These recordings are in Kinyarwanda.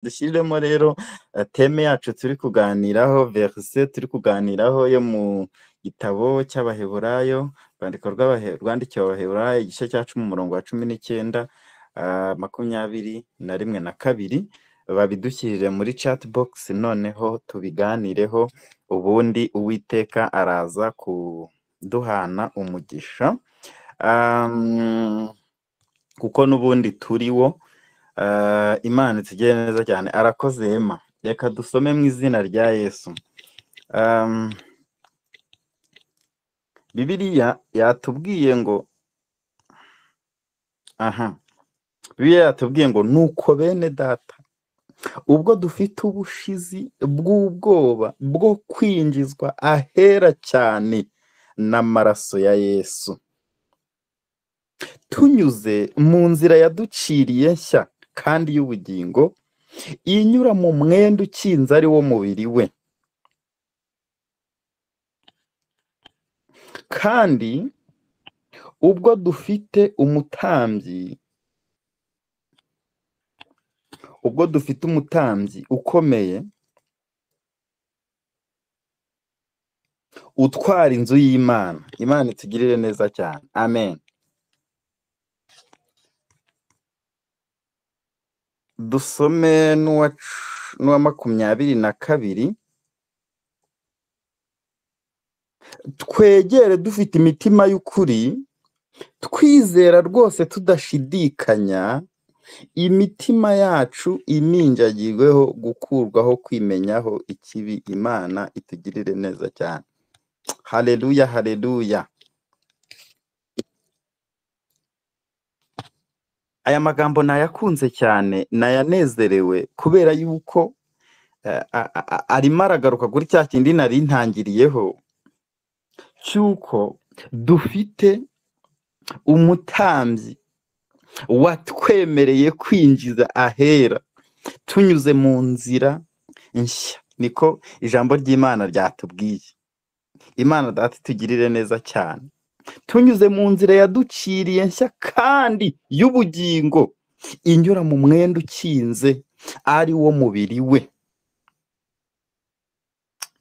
dushyiremo rero teme yacu turi kuganiraho, verse turi kuganiraho yo mu gitabo cy'Abaheburayo, rwandikiwe Abaheburayo igice cya 10 umurongo wa 19, 21 babidushyirire muri chat box, noneho tubiganireho, ubundi Uwiteka araza kuduhana umugisha, kuko n'ubundi turiwo. Imana itugire neza cyane. Arakoze Emma. Reka dusome mu izina rya Yesu. Bibiliya yatubwiye ngo Bibiliya yatubwiye ngo nuko bene data, ubwo dufite ubushizi bw'ubwoba bwo kwinjizwa ahera cyane n'amaraso ya Yesu, tunyuze mu nzira yaduciriye nshya kandi y'ubugingo, inyura mu mwenda ukinze ari wo mubiri we. Kandi ubwo dufite umutambyi ukomeye utwara inzu y'Imana. Imana itugirire neza cyane. Amen. Dusome n'uwa 22. Twegere dufite imitima y'ukuri, twizera rwose tudashidikanya, imitima yacu iminjagirweho gukurwaho kwimenyaho ikibi. Imana itugirire neza cyane. Haleluya, haleluya. Aya magambo nayakunze cyane, nayanezerewe, kubera yuko arimo aragaruka kuri cya kindi nari ntangiriyeho, cyuko dufite umutambyi watwemereye kwinjiza ahera tunyuze mu nzira nshya. Niko ijambo ry'Imana ryatubwiye. Imana data itugirire neza cyane. Tunyuze mu nzira yaduciriye nshya kandi y'ubugingo, inyura mu mwenda ukinze ari wo mubiri we.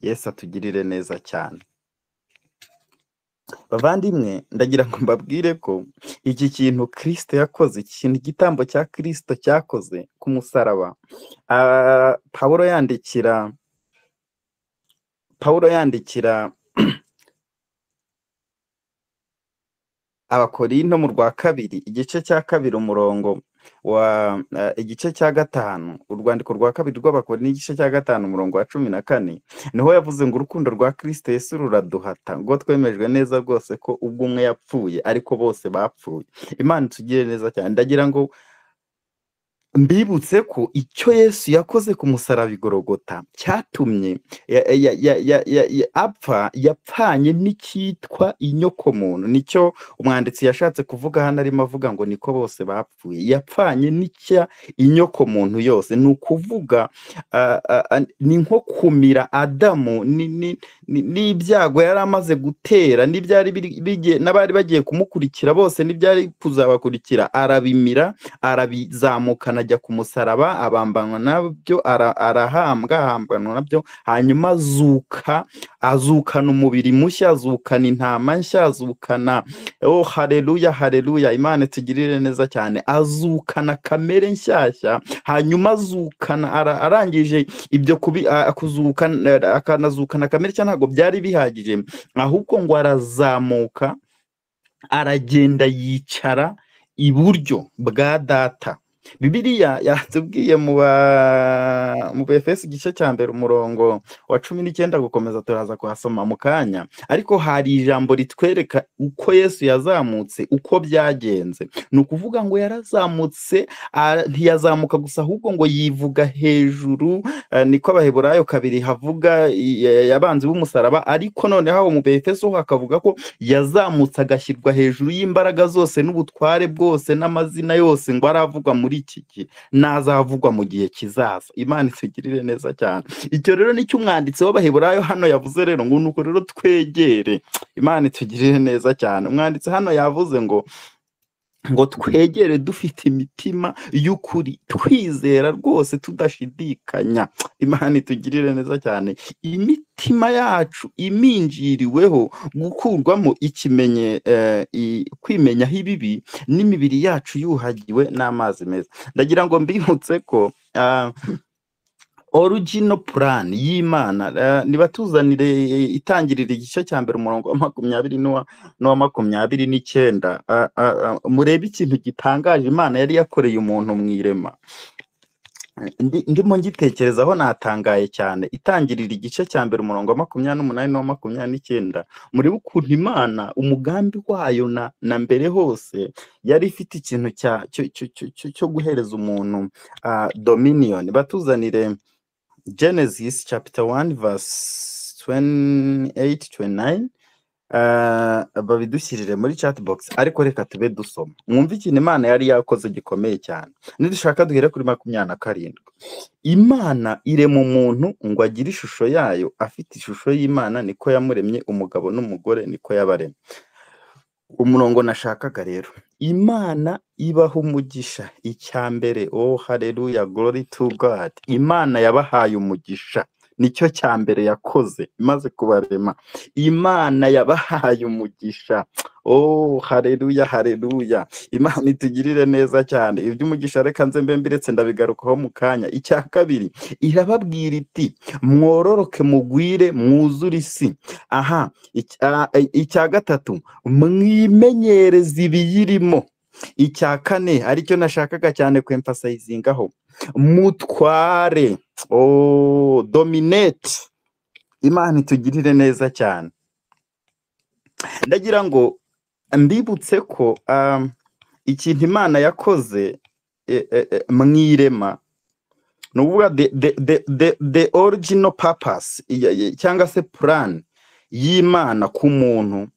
Yesu atugirire neza cyane. Bavandimwe, ndagira ngo mbabwire ko iki kintu Kristo yakoze, iki kintu igitambo cya Kristo cyakoze ku musaraba, Pawulo yandikira Abakorinto mu rwa kabiri igice cya 2 umurongo wa igice cya 5, urwandiko rwa kabiri rw'Abakorinto igice cya 5 umurongo wa 14, niho yavuze ngo urukundo rwa Kristo Yesu ruraduhata, ngo twemejwe neza rwose ko ubwo umwe yapfuye ariko bose bapfuye. Imana itugire neza cyane. Ndagira ngo mbibutse ko icyo Yesu yakoze ku musaraba Igorogota cyatumye apfa, yapfanye n'icyitwa inyokomuntu. Nicyo umwanditsi yashatse kuvuga hano, arimo avuga ngo niko bose bapfuye. Yapfanye n'icya inyokomuntu yose, ni ukuvuga ni nko kumira Adamu n'ibyago yari amaze gutera, n'abari bagiye kumukurikira bose n'ibyari kuzabakurikira, arabimira, arabizamukana, ajya ku musaraba, abambanwa nabyo, ahambanwa nabyo, hanyuma azukana umubiri mushya, azukana intama nshya, azukana haleluya, haleluya. Imana itugirire neza cyane. Azukana kamere nshyashya, hanyuma azukana, arangije ibyo kuzukana, akanazukana kamere nshya. Ntabwo byari bihagije, ahubwo ngo arazamuka, aragenda yicara iburyo bwa Data. Bibiliya yatubwiye mu Efeso igice cya 1 umurongo wa 19 gukomeza, turaza kuhasoma mu kanya, ariko hari ijambo ritwereka uko Yesu yazamutse, uko byagenze. Ni ukuvuga ngo yarazamutse, ntiyazamuka gusa, ahubwo ngo yivuga hejuru. Niko Abaheburayo 2 havuga yabanzi b'umusaraba, ariko noneho aho mu Efeso hakavuga ko yazamutse agashyirwa hejuru y'imbaraga zose n'ubutware bwose n'amazina yose, ngo aravugwa muri iki gihe, nazavugwa mu gihe kizaza. Imana itugirire neza cyane. Icyo rero nicyo umwanditsi w'Abaheburayo hano yavuze, rero ngo nuko rero twegere. Imana itugirire neza cyane. Umwanditsi hano yavuze ngo ngo twegere dufite imitima y'ukuri twizera rwose tudashidikanya. Imana itugirire neza cyane, imitima yacu iminjiriweho gukurwamo kwimenyaho ibibi, n'imibiri yacu yuhagiwe n'amazi meza. Ndagira ngo mbibutse ko original plan y'Imana, nibatuzanire itangirira igice cya mbere umurongo wa 20 n'uwa 29, murebe ikintu gitangaje Imana yari yakoreye umuntu mu irema. Ndimo ngitekerezaho natangaye cyane. Itangirira igice cya mbere umurongo wa 28 n'uwa 29, murebe ukuntu Imana umugambi wayo na mbere hose yari ifite ikintu cyo guhereza umuntu dominion. Batuzanire Genesis chapter 1 verse 28-29, babidushyirire muri chat box, ariko reka tube dusoma mwumve ikintu Imana yari yakoze gikomeye cyane. Nidushaka duhere kuri 27. Imana irema umuntu ngo agire ishusho yayo, afite ishusho y'Imana niko yamuremye, umugabo n'umugore niko yabaremye. Umurongo nashakaga rero, Imana ibaha umugisha. Icya mbere, oh haleluya, glory to God, Imana yabahaye umugisha, nicyo cya mbere yakoze imaze kubarema. Imana yabahaye umugisha. Oh haleluya, haleluya, Imana itugirire neza cyane. Iby'umugisha reka nze mbe mbiretse ndabigarukaho mu kanya. Icya kabiri, irababwira iti mwororoke mugwire mwuzure isi. Aha, icya gatatu, mwimenyereze ibiyirimo. Icya kane, aricyo nashakaga cyane kwemfasayizingaho, mutware. Oh, dominate. Imana itugirire neza cyane. Ndagira ngo mbibutse ko ikintu Imana yakoze mwirema, nuvuga the original purpose cyangwa se plan y'Imana ku muntu,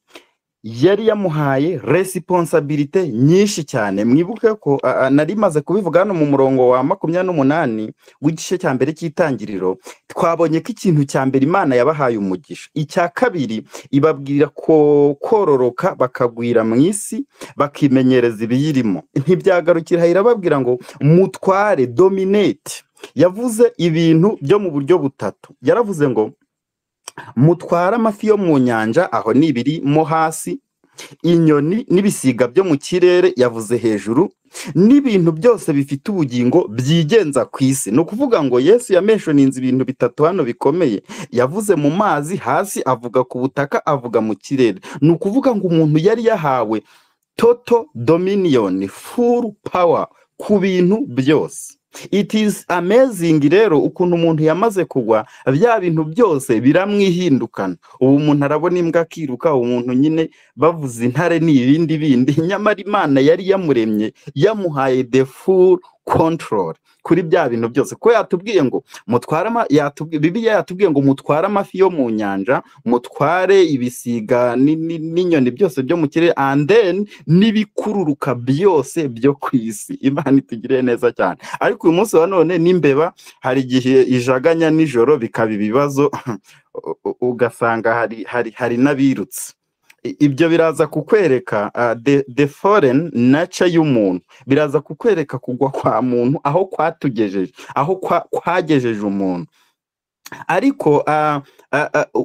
yari yamuhaye responsibility nyinshi cyane. Mwibuke ko nari maze kubivuga hano mu murongo wa 28 w'igice cya mbere cy'itangiriro, twabonye ko ikintu cya mbere Imana yabahaye umugisha. Icya kabiri, ibabwira ko kororoka bakagwira mu isi, bakimenyereza ibiyirimo. Ntibyagarukira, irababwira ngo mutware, dominate. Yavuze ibintu byo mu buryo butatu. Yaravuze ngo mutwara amafi yo mu nyanja, aho nibiri mo hasi, inyoni n'ibisiga byo mu kirere, yavuze hejuru, n'ibintu byose bifite ubugingo byigenza ku isi. No kuvuga ngo Yesu yamenshoninze ibintu bitatu hano bikomeye. Yavuze mu mazi hasi, avuga ku butaka, avuga mu kirere. No kuvuga ngo umuntu yari yahawe total dominion, full power ku bintu byose. It is amazing rero ukuntu umuntu yamaze kugwa, bya bintu byose biramwihindukana. Ubu umuntu arabona imbwa akiruka, umuntu nyine bavuze intare n'ibindi bindi. Nyamara Imana yari yamuremye, yamuhaye the full control kuri bya bintu byose. Ko yatubwiye ngo mutware Bibiliya yatubwiye ngo mutware amafi yo mu nyanja, mutware ibisiga n'inyoni byose byo mu kirere, and then n'ibikururuka byose byo ku isi. Imana itugire neza cyane. Ariko uyu munsi wa none n'imbeba hari igihe ijaganya nijoro bikaba ibibazo, ugasanga hari n'abirutse. Ibyo biraza kukwereka the foreign nature y'umuntu, biraza kukwereka kugwa kwa muntu aho kwatugejeje, aho kwagejeje umuntu. Ariko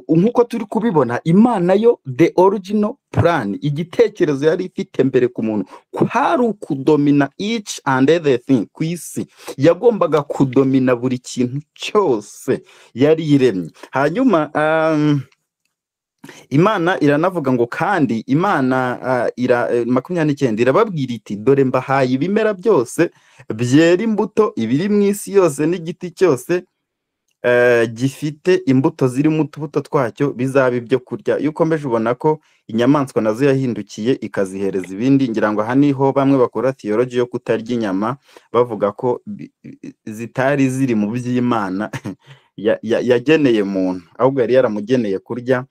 nkuko turi kubibona, Imana yo the original plan, igitekerezo yari ifite mbere ku muntu kwari ukudomina each and everything ku isi. Yagombaga kudomina buri kintu cyose yari iremye. Hanyuma Imana iranavuga ngo kandi Imana 29 irababwira iti dore mbahaye ibimera byose byera imbuto, ibiri mu isi yose n'igiti cyose gifite imbuto zirimo utubuto twacyo bizaba ibyo kurya. Iyo ukomeje ubona ko inyamaswa nazo yahindukiye ikazihereza ibindi. Ngira ngo aha niho bamwe bakora theology yo kutarya inyama, bavuga ko zitari ziri mu by'Imana yageneye muntu, ahubwo yari yaramugeneye kurya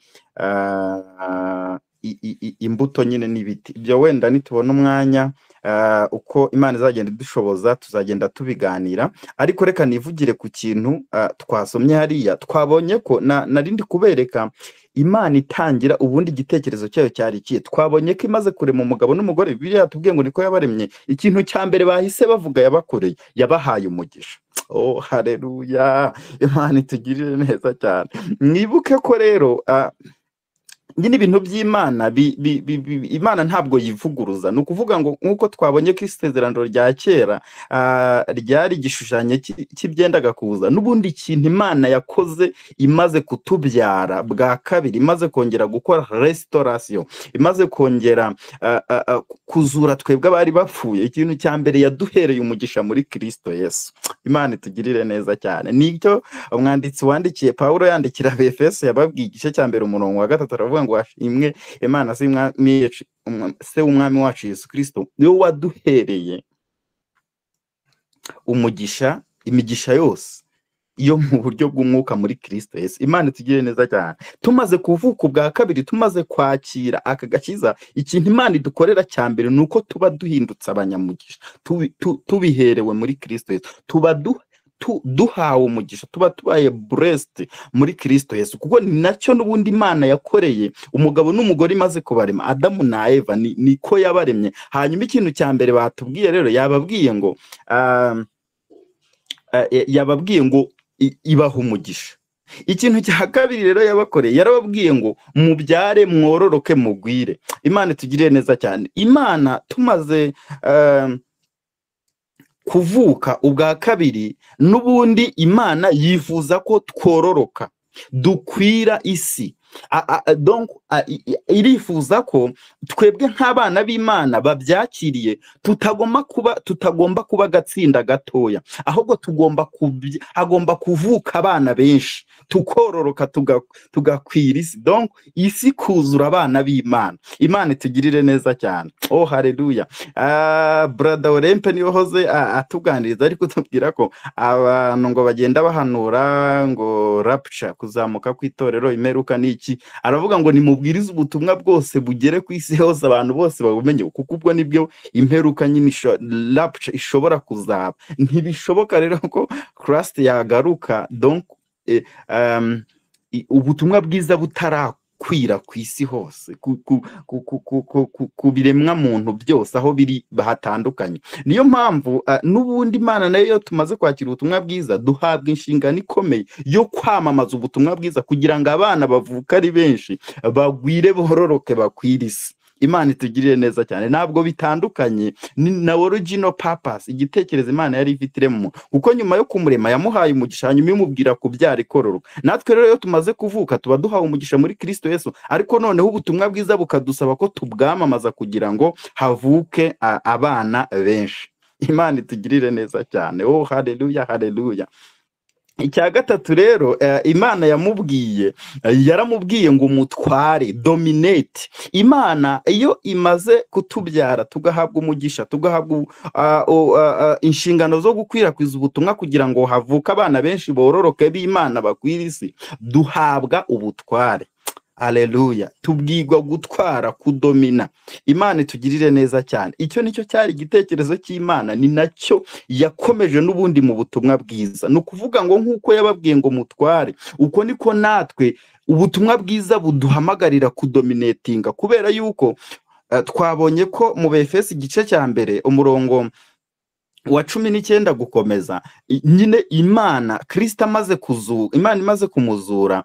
imbuto nyine n'ibiti. Ibyo wenda nitubona umwanya uko Imana izagenda idushoboza tuzagenda tubiganira, ariko reka nivugire ku kintu twasomye hariya. Twabonye ko narindi kubereka Imana itangira ubundi igitekerezo cyayo cyari ikihe. Twabonye ko imaze kurema umugabo n'umugore, Bibiliya yatubwiye ngo niko yabaremye. Ikintu cya mbere bahise bavuga yabakoreye, yabahaye umugisha. Oh, haleluya! Imana itugirire neza cyane. Mwibuke ko rero nyine ibintu by'Imana Imana ntabwo yivuguruza. Ni ukuvuga ngo nk'uko twabonye ko isezerano rya kera ryari igishushanyo cy'ibyendaga kuza, n'ubundi ikintu Imana yakoze imaze kutubyara bwa kabiri, imaze kongera gukora restoration, imaze kongera kuzura twebwe abari bapfuye, ikintu cya mbere yaduhereye umugisha muri Kristo Yesu. Imana itugirire neza cyane. Nicyo umwanditsi wandikiye Pawulo yandikira Abefeso yababwiye igice cya mbere umurongo wa 3, aravuga ngo ashimwe Imana se w'umwami wacu Yesu Kristo, niwe waduhereye umugisha, imigisha yose iyo mu buryo bw'umwuka muri Kristo Yesu. Imana itugirire neza cyane. Tumaze kuvuka ubwa kabiri, tumaze kwakira aka gakiza, ikintu Imana idukorera cya mbere ni uko tuba duhindutse abanyamugisha, tubiherewe muri Kristo Yesu, tuba duhawe umugisha, tuba tubaye blessed muri Kristo Yesu, kuko ni nacyo n'ubundi Imana yakoreye umugabo n'umugore imaze kubarema, Adamu na Eva niko yabaremye. Hanyuma ikintu cya mbere batubwiye rero, yababwiye ngo ibaha umugisha. Ikintu cya kabiri rero yabakoreye, yarababwiye ngo mubyare, mwororoke, mugwire. Imana itugirire neza cyane. Imana tumaze kuvuka ubwa kabiri, n'ubundi Imana yifuza ko twororoka, dukwira isi. Donc irifuza ko twebwe nk'abana b'Imana babyakiriye tutagomba kuba gatsinda gatoya, ahubwo hagomba kuvuka abana benshi, tukororoka, tugakwira isi, donc isi kuzura abana b'Imana. Imana itugirire neza cyane. Oh, haleluya! Brother Olempe niwe hoze atuganiriza, ariko tubwira ko abantu ngo bagenda bahanura ngo rapture, kuzamuka kw'itorero, imperuka n'iki. Aravuga ngo nimubwirize ubutumwa bwose bugere ku isi hose, abantu bose babumenye, kuko ubwo nibyo imperuka nyine rapture ishobora kuzaba. Ntibishoboka rero ko Christ yagaruka, donc ubutumwa bwiza butarakwira ku isi hose, ku biremwa muntu byose aho biri hatandukanye. Niyo mpamvu n'ubundi Imana nayo tumaze kwakira ubutumwa bwiza, duhabwa inshingano ikomeye yo kwamamaza ubutumwa bwiza, kugira ngo abana bavuka ari benshi, bagwire, bororoke, bakwire isi. Imana itugirire neza cyane. Ntabwo bitandukanye na original purpose, igitekerezo Imana yari ifitiremo, kuko nyuma yo kumurema yamuhaye umugisha, hanyuma imubwira kubyara, ikororoka. Natwe rero iyo tumaze kuvuka tuba duhawe umugisha muri Kristo Yesu, ariko noneho ubutumwa bwiza bukadusaba ko tubwamamaza kugira ngo havuke abana benshi. Imana itugirire neza cyane. Oh, haleluya, haleluya! Icya gatatu rero, Imana yaramubwiye ngo umutware, dominate. Imana iyo imaze kutubyara, tugahabwa umugisha, tugahabwa inshingano zo gukwirakwiza ubutumwa kugira ngo havuke abana benshi bororoke b'Imana, bakwira isi, duhabwa ubutware. Haleluya! Tubwirwa gutwara, kudomina. Imana itugirire neza cyane. Icyo nicyo cyari igitekerezo cy'Imana, ni nacyo yakomeje n'ubundi mu butumwa bwiza. Ni ukuvuga ngo nk'uko yababwiye ngo mutware, uko niko natwe ubutumwa bwiza buduhamagarira kudominatinga, kubera yuko twabonye ko mu Befeso igice cya mbere umurongo wa 19 gukomeza, nyine Imana Kristo Imana imaze kumuzura,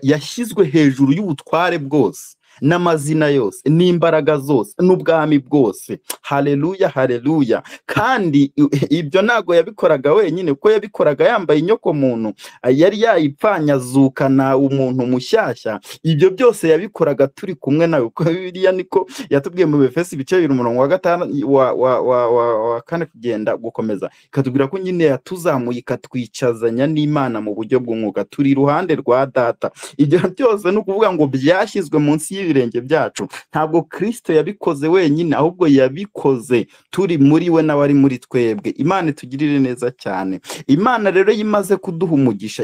yashyizwe hejuru y'ubutware bwose, n'amazina yose, n'imbaraga zose, n'ubwami bwose. Haleluya, haleluya! Kandi ibyo ntago yabikoraga wenyine, kuko yabikoraga yambaye inyoko muntu, yari yayipfanye azukana umuntu mushyashya. Ibyo byose yabikoraga turi kumwe nawe, kuko Bibiliya niko yatubwiye mu Befeso ibice 2 umurongo wa 5 wa 4 kugenda gukomeza, ikatubwira ko nyine yatuzamuye, ikatwicazanya n'Imana mu buryo bw'umwuka, turi iruhande rwa Data. Ibyo byose ni ukuvuga ngo byashyizwe munsi y'ibirenge byacu. Ntabwo Kristo yabikoze wenyine, ahubwo yabikoze turi muri we nawe ari muri twebwe. Imana itugirire neza cyane. Imana rero imaze kuduha umugisha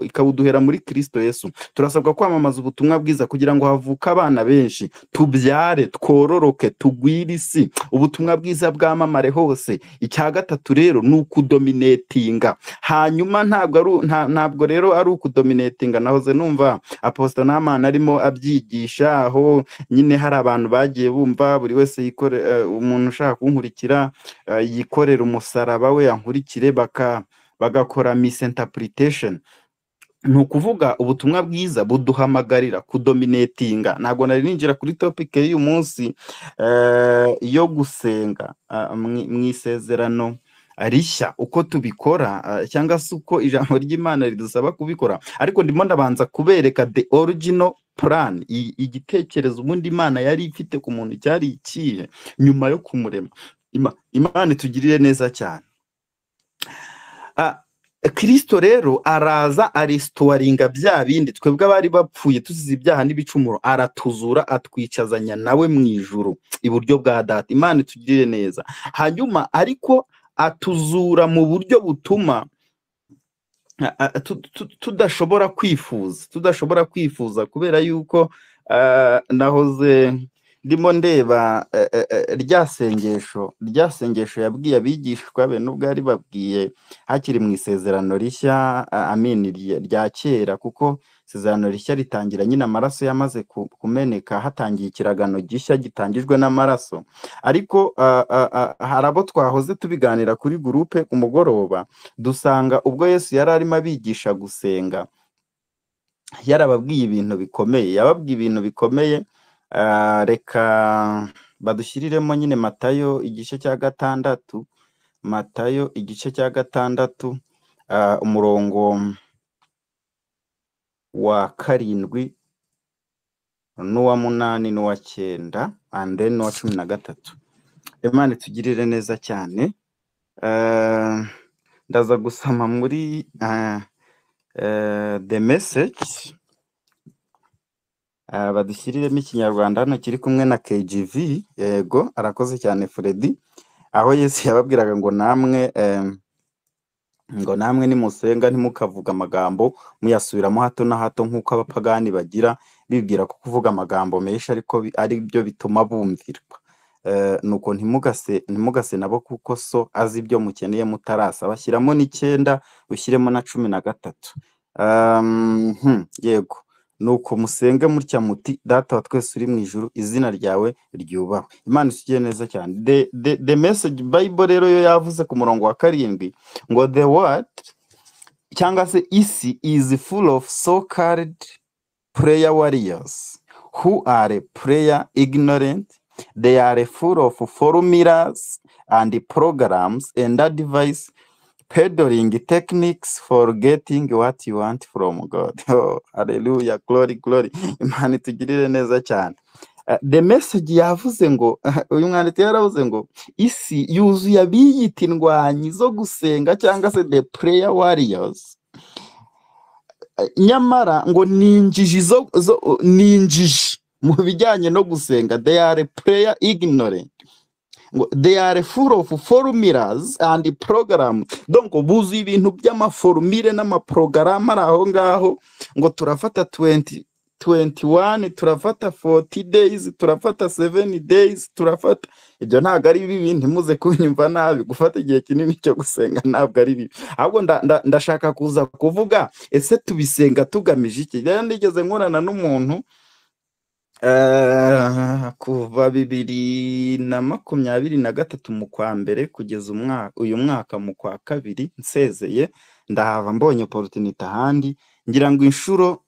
ikawuduhera muri Kristo Yesu, turasabwa kwamamaza ubutumwa bwiza kugira ngo havuke abana benshi, tubyare, twororoke, tugwire isi, ubutumwa bwiza bwamamare hose. Icya gatatu rero ni ukudominatinga. Hanyuma ntabwo rero ari ukudominatinga. Nahoze numva Apostle Namana arimo abyigisha, aho nyine hari abantu bagiye bumva buri wese umuntu ushaka kunkurikira yikorera umusaraba we yankurikire, bagakora misinterpretation. Ni ukuvuga ubutumwa bwiza buduhamagarira kudominatinga. Ntabwo nari ninjira kuri topic y'uyu munsi yo gusenga mu isezerano rishya, uko tubikora cyangwa se uko ijambo ry'Imana ridusaba kubikora, ariko ndimo ndabanza kubereka the original plan, igitekerezo ubundi Imana yari ifite ku muntu cyari ikihe nyuma yo kumurema. Imana itugirire neza cyane. Kristo rero araza aristoringa bya bindi twebwe abari bapfuye tuzize ibyaha n'ibicumuro, aratuzura atwicazanya nawe mu ijuru iburyo bwa Data. Imana itugirire neza. Hanyuma ariko atuzura mu buryo butuma tudashobora kwifuza kubera yuko nahoze ndimo ndeba rya sengesho yabwiye abigishwa be, nubwo yari babwiye hakiri mu isezerano rishya, rya kera, kuko isezerano rishya ritangira nyine amaraso yamaze kumeneka, hatangiye ikiragano gishya gitangijwe n'amaraso. Ariko hari abo twahoze tubiganira kuri gurupe ku mugoroba, dusanga ubwo Yesu yari arimo abigisha gusenga yarababwiye ibintu bikomeye, yababwiye ibintu bikomeye. Reka badushyiriremo nyine Matayo igice cya gatandatu, umurongo wa 7 n'uwa 8 n'uwa 9 and then n'uwa 13. Imana itugirire neza cyane. Ndaza gusoma muri the message, badushyiriremo ikinyarwanda hano kiri kumwe na KJV. Yego, arakoze cyane Freddy. Aho Yesu yababwiraga ngo namwe nimusenga ntimukavuga amagambo muyasubiramo hato na hato nk'uko abapagani bagira, bibwira ko kuvuga amagambo menshi ariko ari byo bituma bumvirwa. Nuko ntimugase nabo kuko so azi ibyo mukeneye mutarasaba. Shyiramo 9 ushyiremo na 13. Yego, nuko musenge mutya muti: Data wa twese uri mu ijuru, izina ryawe ryubahwe. Imana isigiye neza cyane. The Message Bible rero yo yavuze ku murongo wa 7 ngo the word cyangwa se isi is full of so-called prayer warriors who are prayer ignorant. They are full of formulas and programs and advice, peddling techniques for getting what you want from God. Oh, hallelujah, glory. Imana itugirire neza cyane. The Message yavuze ngo uyu mwanditsi yaravuze ngo isi yuzuye abiyita indwanyi zo gusenga cyangwa se the prayer warriors, nyamara ngo ninjiji mu bijyanye no gusenga. They are prayer ignorant. They are full of formulas and programs. Donc buzi ibintu by'amaformule n'amaprograma ari aho ngaho, ngo turafata 21, turafata 40 days, turafata 7 days, turafata. Ibyo ntabwo ari bibi, ntimuze kunyumva nabi. Gufata igihe kinini cyo gusenga ntabwo ari bibi, ahubwo ndashaka kuza kuvuga ese tubisenga tugamije iki. Rero ndigeze nkorana n'umuntu kuva 2023 mu kwa mbere kugeza uyu mwaka mu kwa 2 nsezeye, ndahava mbonye opportunity ahandi, ngira ngo inshuro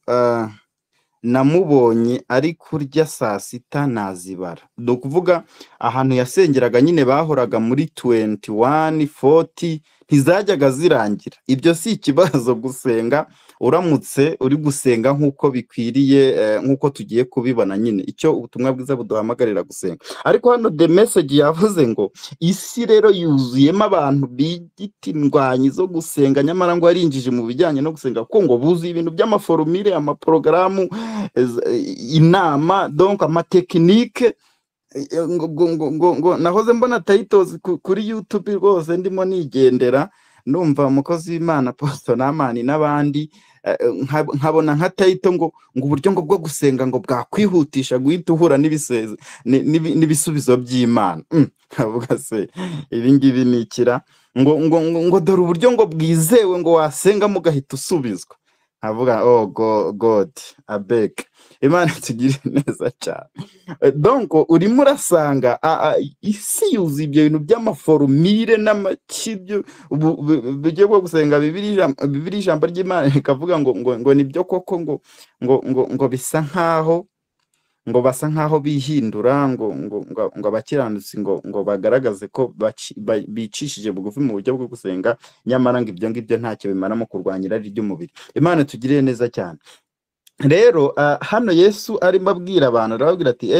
namubonye ari kurya saa sita nazibara. Do kuvuga ahantu yasengeraga nyine bahoraga muri 21, 40 ntizajyaga zirangira. Ibyo si ikibazo gusenga uramutse uri gusenga nk'uko bikwiriye, nk'uko tugiye kubibona nyine icyo ubutumwa bwiza buduhamagarira gusenga. Ariko hano the message yavuze ngo isi rero yuzuyemo abantu bigita indwanyi zo gusenga, nyamara ngo yarinjije mu bijyanye no gusenga kuko ngo buzuye ibintu by'amaforumire, amaporogaramu, inama, donc amatekinike. Ngo nahoze mbona titles kuri YouTube rwose ndimo nigendera, numva umukozi w'Imana Apostle Namani n'abandi, nkabona nka title ngo uburyo ngo bwo gusenga ngo bwakwihutisha guhita uhura n'ibisubizo by'Imana. Nkavuga se ibi ngibi ni ikira, ngo dore uburyo ngo bwizewe ngo wasenga mugahita usubizwa. Nkavuga oh God abeg, Imana tugire neza cyane. Donc urimo urasanga isi yuzuye ibyo bintu by'amaforumire n'amakibyo bigiye bwo gusenga. Bibiri ijambo ry'Imana rikavuga ngo nibyo koko ngo bisa nkaho ngo basa nkaho bihindura ngo abakiranutsi ngo bagaragaze ko bicishije bugufi mu buryo bwo gusenga, nyamara ngo ibyo ngibyo ntacyo bimara mu kurwanya irari ry'umubiri. Imana tugire neza cyane. Rero hano Yesu arimo abwira abantu, arababwira ati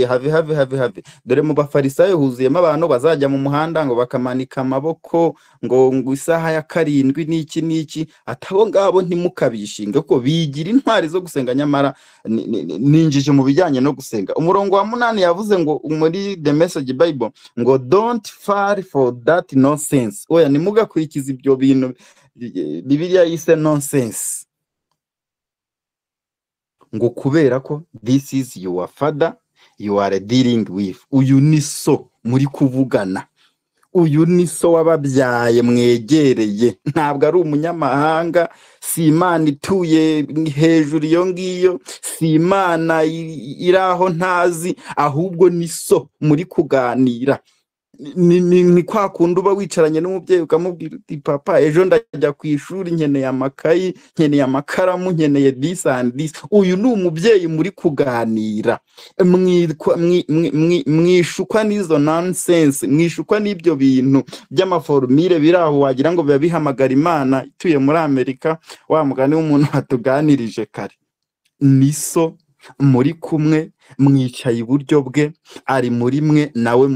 have dore mu bafarisayo huzuyemo abantu bazajya mu muhanda ngo bakamanika amaboko ngo isaha ya 7 n'iki atabo ngabo ntimukabishinge ko bigira intwari zo gusenga, nyamara ninjije mu bijyanye no gusenga. Umurongo wa 8 yavuze ngo muri the Message Bible ngo don't fall for that nonsense. Oya nimugakurikiza ibyo bintu Bibiliya yise nonsense, ngo kubera ko this is your father you are dealing with. Uyu ni so muri kuvugana, uyu ni so wababyaye mwegereye, ntabwo ari umunyamahanga, si Imana ituye hejuru iyo ngiyo, si Imana iraho ntazi, ahubwo ni so muri kuganira. Ni kwa kundi uba wicaranye n'umubyeyi ukamubwira uti papa ejo ndajya ku ishuri, nkeneye amakayi, nkeneye amakaramu, nkeneye this and this. Uyu ni umubyeyi muri kuganira, mwishukwa n'izo nonsense, mwishukwa n'ibyo bintu by'amaforumire biraho wagira ngo biba bihamagara Imana ituye muri Amerika. Wa mugani w'umuntu watuganirije kare, ni so muri kumwe, mwicaye iburyo bwe, ari muri mwe nawe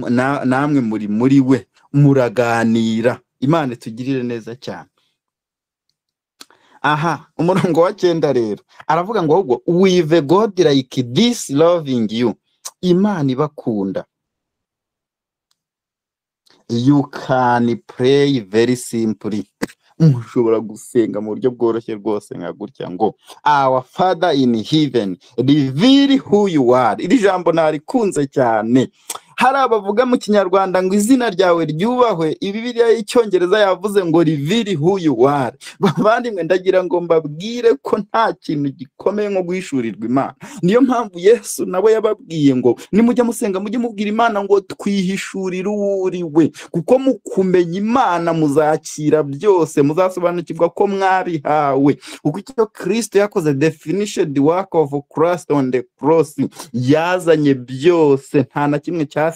namwe muri we, muraganira. Imana tugirire neza cyane. Aha umurongo wa 9 rero aravuga ngo ahubwo with a God like this loving you, Imana ibakunda, you can pray very simply. Mushobora gusenga mu buryo bworoshye rwose nka gutya ngo our father in heaven reveal who you are. Iri jambo narikunze cyane. Hari abavuga mu Kinyarwanda ngo izina ryawe ryubahwe, Bibiliya y'Icyongereza yavuze ngo reveal who you are. Bavandi mwe ndagira ngo mbabwire ko nta kintu gikomeye nko guhishurirwa Imana. Niyo mpamvu Yesu nawe yababwiye ngo nimujya musenga mujye mubwira Imana ngo twihishurire uriwe, kuko mu kumenya Imana muzakira byose, muzasobanukirwa ko mwabihawe. Kuko icyo Kristo yakoze, definition the work of Christ on the cross, yazanye byose, nta na kimwe cyasigaye.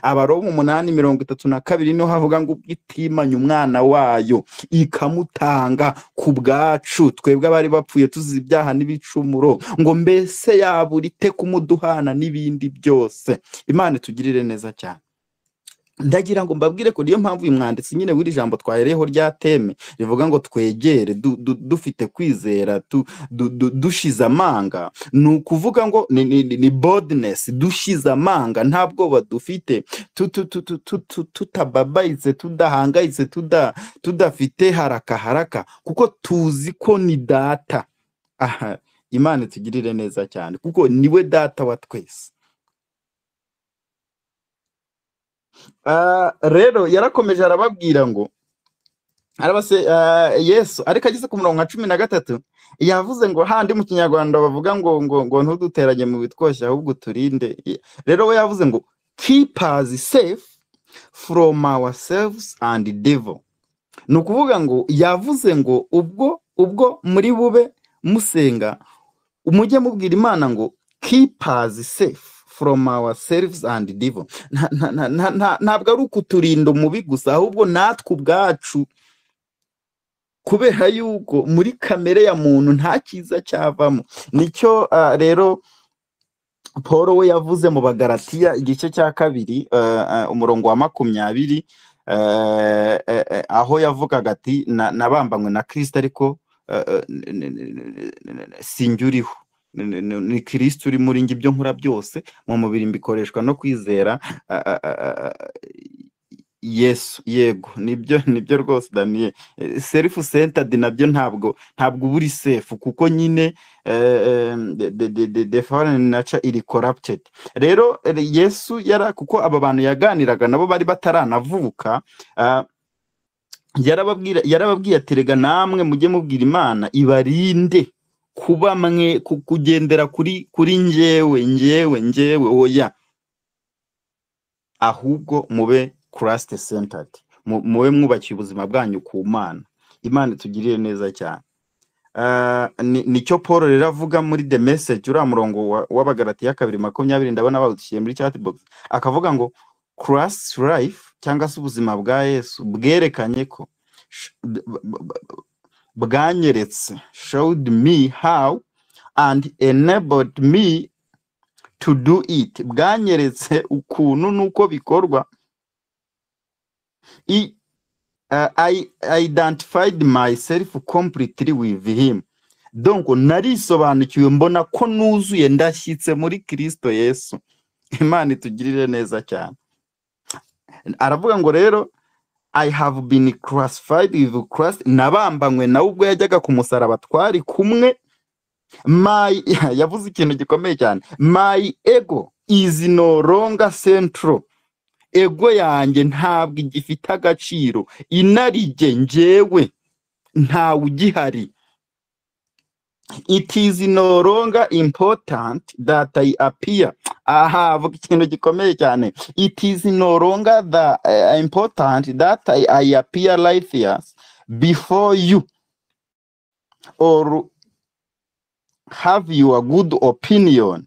Abaroma 8:32 niho havuga ngo itimanya umwana wayo ikamutanga ku bwacu twebwe abari bapfuye tuzize ibyaha n'ibicumuro, ngo mbese yaburite kumuduhana n'ibindi byose. Imana tugirire neza cyane. Ndagira ngo mbabwire ko niyo mpamvu uyu mwanditsi nyine w'iri jambo twahereyeho rya teme rivuga ngo twegere dufite kwizera, dushize amanga. Ni ukuvuga ngo ni boldness, dushize amanga, nta bwoba dufite, tutababayitse, tudahangayitse, tudafite haraka, kuko tuzi ko ni data. Aha Imana tugirire neza cyane, kuko niwe data wa twese. Rero yarakomeje arababwira ngo arabase Yesu ariko ageze ku murongo wa 13 yavuze ngo handi mu Kinyarwanda bavuga ngo ntuduteranye mu bitwoshya ahubwo turinde. Rero we yavuze ngo keep us safe from ourselves and the devil. Nukuvuga ngo yavuze ngo ubwo muri bube musenga umujye mubwira Imana ngo keep us safe from ourselves and devil. Ntabwo ari ukuturinda umubi gusa, ahubwo natwe ubwacu, kubera yuko muri kamere ya muntu nta cyiza cyavamo. Nicyo rero Paul we yavuze mu Bagalatiya igice cya 2 umurongo wa 20, aho yavugaga ati nabambanywe na Kristo, ariko sinjuriho, ni Kristo uri muri njye, ibyo nkora byose mu mubiri mbikoreshwa no kwizera Yesu. Yego, nibyo rwose Daniel. Self centered nabyo ntabwo buri safe, kuko nyine the fallen nature iri corrupted. Rero Yesu kuko aba bantu yaganiraga nabo bari bataranavuka, yarababwiye ati rega namwe mujye mubwira Imana ibarinde kuba mwe kugendera kuri njyewe oya, ahubwo mube Christ centered, mube mwubakiye ubuzima bwanyu ku Mana. Imana itugirire neza cyane. Nicyo Paul rero avuga muri The Message, uriya murongo w'Abagalatiya 2:20, ndabona bawuciye muri chat box, akavuga ngo Christ life, cyangwa se ubuzima bwa Yesu bwerekanye ko bwanyeretse, showed me how and enabled me to do it. Bwanyeretse ukuntu nuko bikorwa. I identified myself completely with him. Donc narisobanukiwe, mbona ko nuzuye, ndashyitse muri Kristo Yesu. Imana itugirire neza cyane. Aravuga ngo rero I have been crucified with Christ, nabambanywe nawe ubwo yajyaga ku musaraba, twari kumwe. Yavuze ikintu gikomeye cyane, my ego is no longer central. Ego yanjye ntabwo igifite agaciro, inarijye njyewe ntawe ugihari. It is no longer important that I appear. Avuga ikintu gikomeye cyane. It is no longer important that I appear righteous before you, or have your good opinion,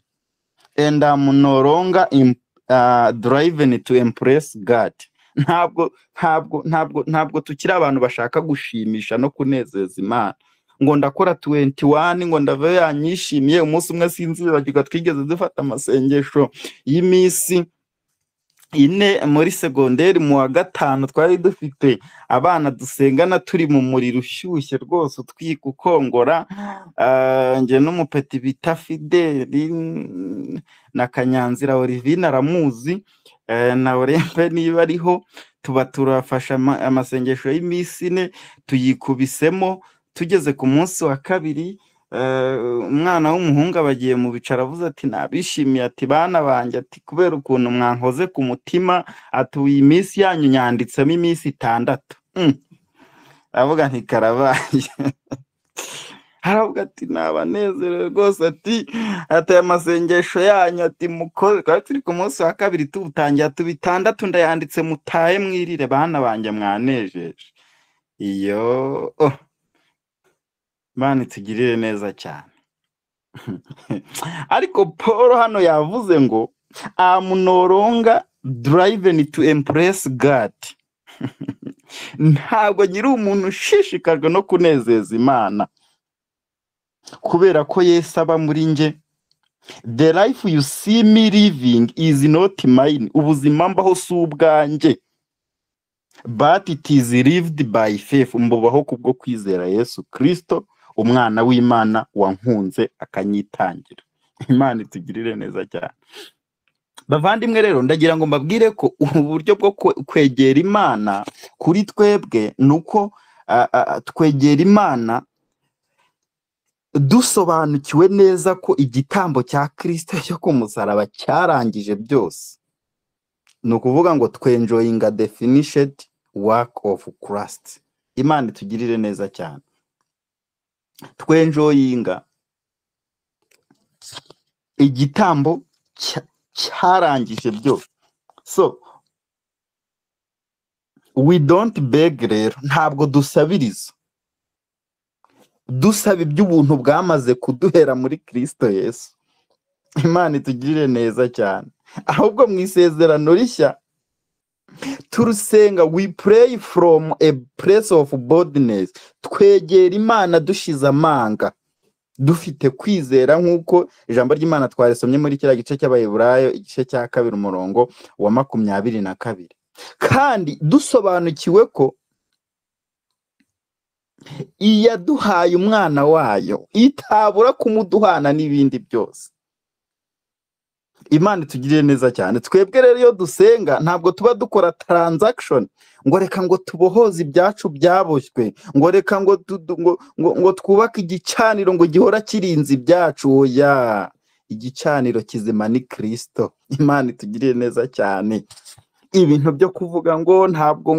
and I'm no longer driven to impress God. Ntabwo tukiri abantu bashaka gushimisha no kunezeza Imana, ngo ndakora 21 ngo ndave yanyishimiye. Umunsi umwe sinzibagirwa twigeze dufata amasengesho y'imisi 4 muri segonderi mu wa 5, twari dufite abana dusengana turi mu muriro ushyushye rwose utwika ukongora, nje n'umupeti bita Fideli na Kanyanzira Olivine aramuzi, na Orempe niba ariho, tuba turafasha amasengesho y'imisi 4 tuyikubisemo. Tugeze ku munsi wa 2, umwana w'umuhungu abagiye mu bicara, avuze ati nabishimiye, ati bana banjye, ati kubera ukuntu mwankoze ku mutima, atuye iminsi yanyu nyanditsemo iminsi 6. Avuga nti karabaye. Haravuga ati nabanezerewe rwose, ati amasengesho yanyu, ati mukoze, twari turi ku munsi wa 2 tubutangira, 6 ndayanditse, mutahe mwirire bana banjye mwanejeje. Iyo Imana itugirire neza cyane. Ariko Paul hano yavuze ngo I'm no longer driven to impress God. Ntabwo nyiri umuntu ushishikajwe no kunezeza Imana, kubera ko Yesu aba muri nje. The life you see me living is not mine. Ubuzima mbaho si ubwanjye, but it is lived by faith. Mbubaho kubwo kwizera Yesu Kristo, umwana w'Imana wankunze akanyitangira. Imana itugirire neza cyane. Bavandimwe rero, ndagira ngo mbabwire ko uburyo bwo kwegera Imana kuri twebwe nuko twegera Imana dusobanukiwe neza ko igitambo cya Kristo cyo ku musaraba cyarangije byose. Ni ukuvuga ngo twenjoyinga the finished work of Christ. Imana itugirire neza cyane. Twenjoyinga igitambo cyarangije byose. So we don't beg rero, ntabwo dusabiriza, dusaba iby'ubuntu bwamaze kuduhera muri Kristo Yesu. Imana itugirire neza cyane. Ahubwo mu isezerano rishya turusenga, we pray from a place of boldness. Twegera Imana dushize amanga, dufite kwizera, nk'uko ijambo ry'Imana twarisomye muri kiriya gice cy'Abaheburayo igice cya 2 umurongo wa 22, kandi dusobanukiwe ko iyaduhaye umwana wayo itabura kumuduhana n'ibindi byose. Imana itugirire neza cyane. Twebwe rero iyo dusenga ntabwo tuba dukora transaction ngo reka ngo tubohoze ibyacu byaboshywe, ngo reka ngo twubake igicaniro ngo gihora kirinze ibyacu. Oya, igicaniro kizima ni Kristo. Imana itugirire neza cyane. Ibintu byo kuvuga ngo ntabwo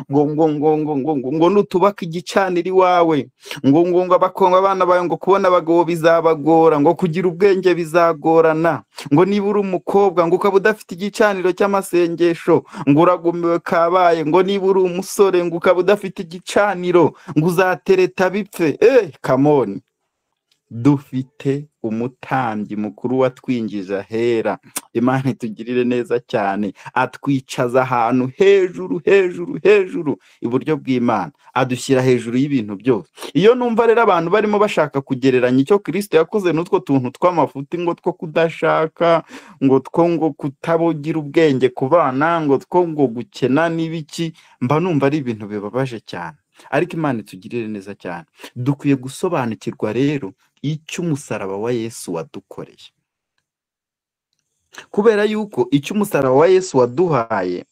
ngo nutubaka igicaniro iwawe ngo abakongo abana bawe ngo kubona abagabo bizabagora, ngo kugira ubwenge bizagorana, ngo niba uri umukobwa ngo ukaba udafite igicaniro cy'amasengesho ngo uragumiwe kabaye, ngo niba uri umusore ngo ukaba udafite igicaniro ngo uzatereta bipfe. Come on, dufite umutambyi mukuru watwinjije ahera. Imana itugirire neza cyane. Atwicaza ahantu hejuru iburyo bw'Imana, adushyira hejuru y'ibintu byose. Iyo numva rero abantu barimo bashaka kugereranya icyo Kristo yakoze n'utwo tuntu tw'amafuti, ngo two kudashaka, ngo two ngo kutabugira ubwenge ku bana, ngo two ngo gukena n'ibiki, mba numva ari ibintu bibabaje cyane. Ariko Imana itugirire neza cyane. Dukwiye gusobanukirwa rero icyo umusaraba wa Yesu wadukoreye, kubera yuko icyo umusaraba wa Yesu waduhaye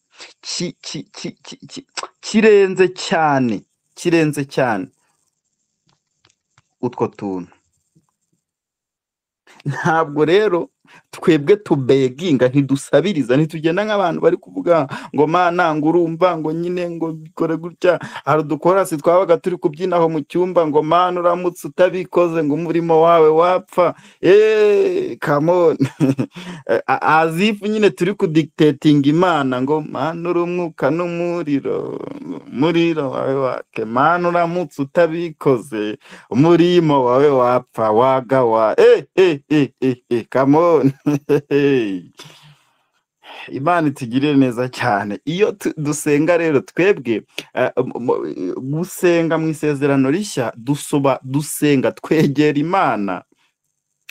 kirenze cyane utwo tuntu. Ntabwo rero twebwe tubeginga, ntidusabiriza, ntitugenda nk'abantu bari kuvuga ngo Mana ngo urumva ngo nyine ngo bikore gutya. Hari udukorasi twabaga turi kubyinaho mu cyumba ngo Mana uramutse utabikoze ngo umurimo wawe wapfa. Come on. Azifu nyine turi kudictating Imana ngo Mana uri umwuka n'umuriro, umuriro wawe wake, Mana uramutse utabikoze umurimo wawe wapfa wagawa. Come on. Imana itugirire neza cyane. Iyo dusenga rero twebwe gusenga mu isezerano rishya, dusenga twegera Imana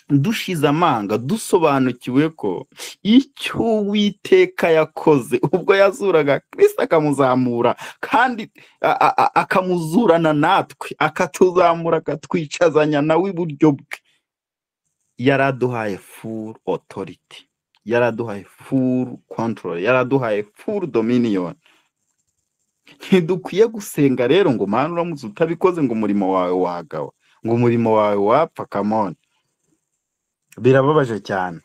dushize amanga, dusobanukiwe ko icyo Uwiteka yakoze ubwo yazuraga Kristo akamuzamura, kandi akamuzurana natwe, akatuzamura akatwicazanya nawe iburyo bwe. Yaraduhaye full authority, yaraduhaye full control, yaraduhaye full dominion. Ntidukwiye gusenga rero ngo Mana uramutse utabikoze ngo umurimo wawe wagawa, ngo umurimo wawe wapfa. Come on, birababaje cyane.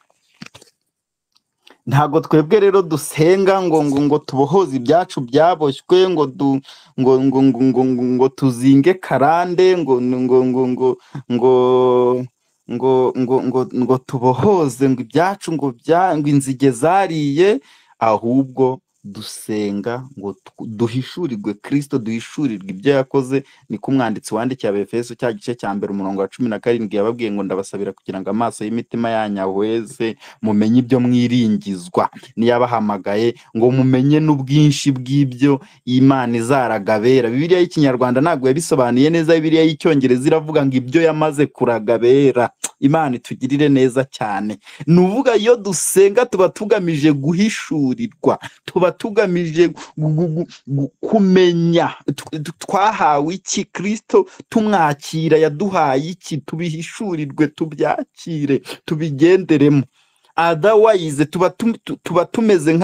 Ntago twebwe rero dusenga ngo tubohoze ibyacu byaboshywe, ngo tuzinge karande, ngo tubohoze ngo ibyacu ngo inzige zariye. Ahubwo dusenga ngo duhishurirwe Kristo, duhishurirwe ibyo yakoze. Niko umwanditsi wandikiye Abefeso cya gice cya 1 umurongo wa 17 yababwiye ngo ndabasabira kugira ngo amaso y'imitima yanyu ahweze, mumenye ibyo mwiringizwa niyabahamagaye, ngo mumenye n'ubwinshi bw'ibyo Imana izaragabera. Bibiliya y'Ikinyarwanda ntabwo yabisobanuye neza. Bibiliya y'Icyongereza iravuga ngo ibyo yamaze kuragabera. Imana itugirire neza cyane. Nuvuga iyo dusenga tuba tugamije guhishurirwa, tuba tugamije kumenya twahawe iki, Kristo tumwakira yaduhaye iki, tubihishurirwe, tubyakire, tubigenderemo. Otherwise tuba tumeze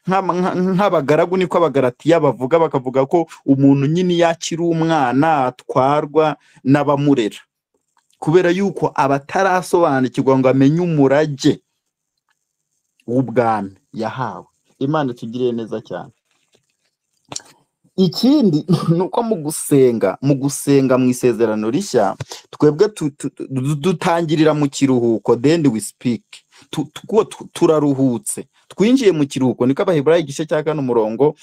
nk'abagaragu. Niko Abagalatiya bavuga, bakavuga ko umuntu nyine yakiri umwana atwarwa n'abamurera, kubera yuko abatarasobanukirwa ngo amenye umurage w'ubwami yahawe. Imana itugirire neza cyane. Ikindi nuko mu gusenga mu isezerano rishya twebwe dutangirira mu kiruhuko, then we speak. turaruhutse, twinjiye mu kiruhuko. Niko Abaheburayo igice cya 4 umurongo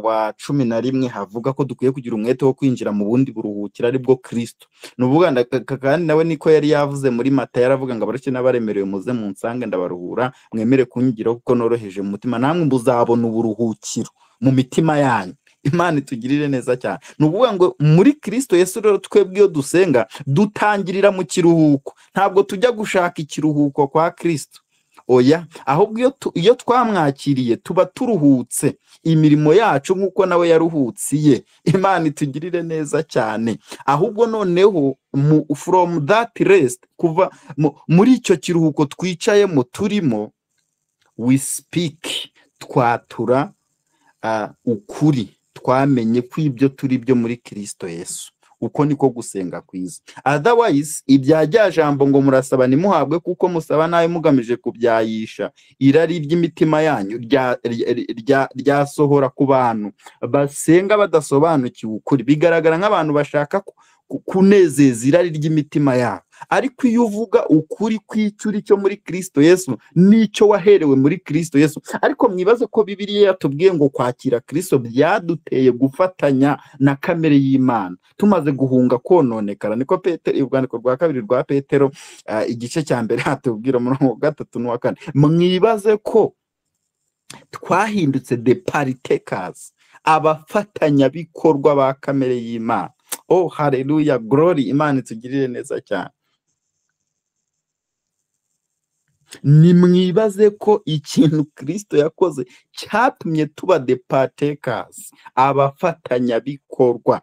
wa 11 havuga ko dukwiye kugira umwete wo kwinjira mu bundi buruhukiro ari bwo Kristo. Nuvuga kandi nawe niko yari yavuze muri Matayo, yaravuga ngo abarushye n'abaremerewe muze munsange ndabaruhura, mwemere kunyigiraho kuko noroheje mu mutima, namwe muzabona uburuhukiro mu mitima yanyu. Imana itugirire neza cyane. Nuvuga ngo muri Kristo Yesu rero twebwe iyo dusenga dutangirira mu kiruhuko, ntabwo tujya gushaka ikiruhuko kwa Kristo, oya, ahubwo iyo twamwakiriye tuba turuhutse imirimo yacu nk'uko nawe yaruhutsiye. Imana itugirire neza cyane. Ahubwo noneho from that rest, kuva muri icyo kiruhuko twicayemo turimo, we speak, twatura ukuri twamenye ko ibyo turi byo muri Kristo Yesu. Uko niko gusenga kwiza. Otherwise ibya rya jambo ngo murasaba ntimuhabwe kuko musaba nawe mugamije kubyayisha irari ry'imitima yanyu ryasohora ku bantu basenga badasobanukiwe ukuri, bigaragara nk'abantu bashaka kunezeza irari ry'imitima yabo. Ariko iyo uvuga ukuri kw'icyo cyo muri Kristo Yesu, nicyo waherewe muri Kristo Yesu. Ariko mwibaze ko Bibiliya yatubwiye ngo kwakira Kristo byaduteye gufatanya na kamere y'Imana tumaze guhunga kononekara. Niko Petero, urwandiko rwa 2 rwa Petero igice cya mbere hatubwira mu 3 n'uwa 4. Mwibaze ko twahindutse the partakers, abafatanya bikorwa ba kamere y'Imana. Oh haleluya, glory. Imana itugirire neza cyane. Nimwibaze ko ikintu Kristo yakoze cyatumye tuba the partakers, abafatanya bikorwa.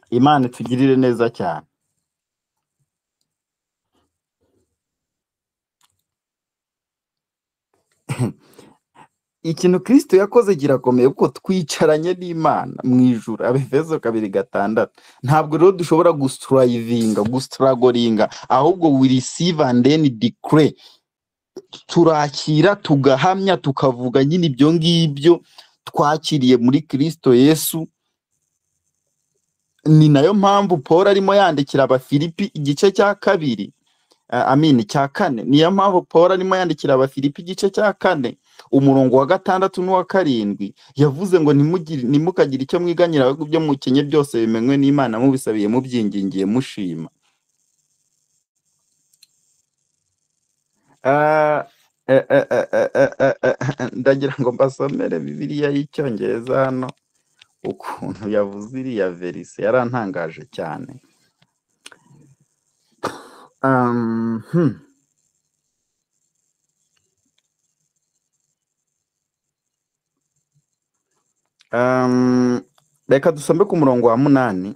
Imana itugirire neza cyane. Ikintu Kristo yakoze kirakomeye kuko twicaranye n'Imana mu ijuru. Abefeso 2:6. Ntabwo rero dushobora gustragoringa, ahubwo we receive and then declare. Turakira, tugahamya, tukavuga nyine ibyo ngibyo twakiriye muri Kristo Yesu. Ni nayo mpamvu Paul arimo yandikira Abafilipi igice cya 2, cya 4. Niyo mpamvu Paul arimo yandikira Abafilipi igice cya 4 umurongo wa 6 n'uwa 7, yavuze ngo ntimukagire icyo mwiganyira, ahubwo ibyo mukenye byose bimenywe n'Imana, mubisabiye mubyingingiye mushima. Ndagira ngo mbasomere Bibiliya y'Icyongereza hano ukuntu yavuze iriya verse, yarantangaje cyane. Reka dusombe ku murongo wa 8.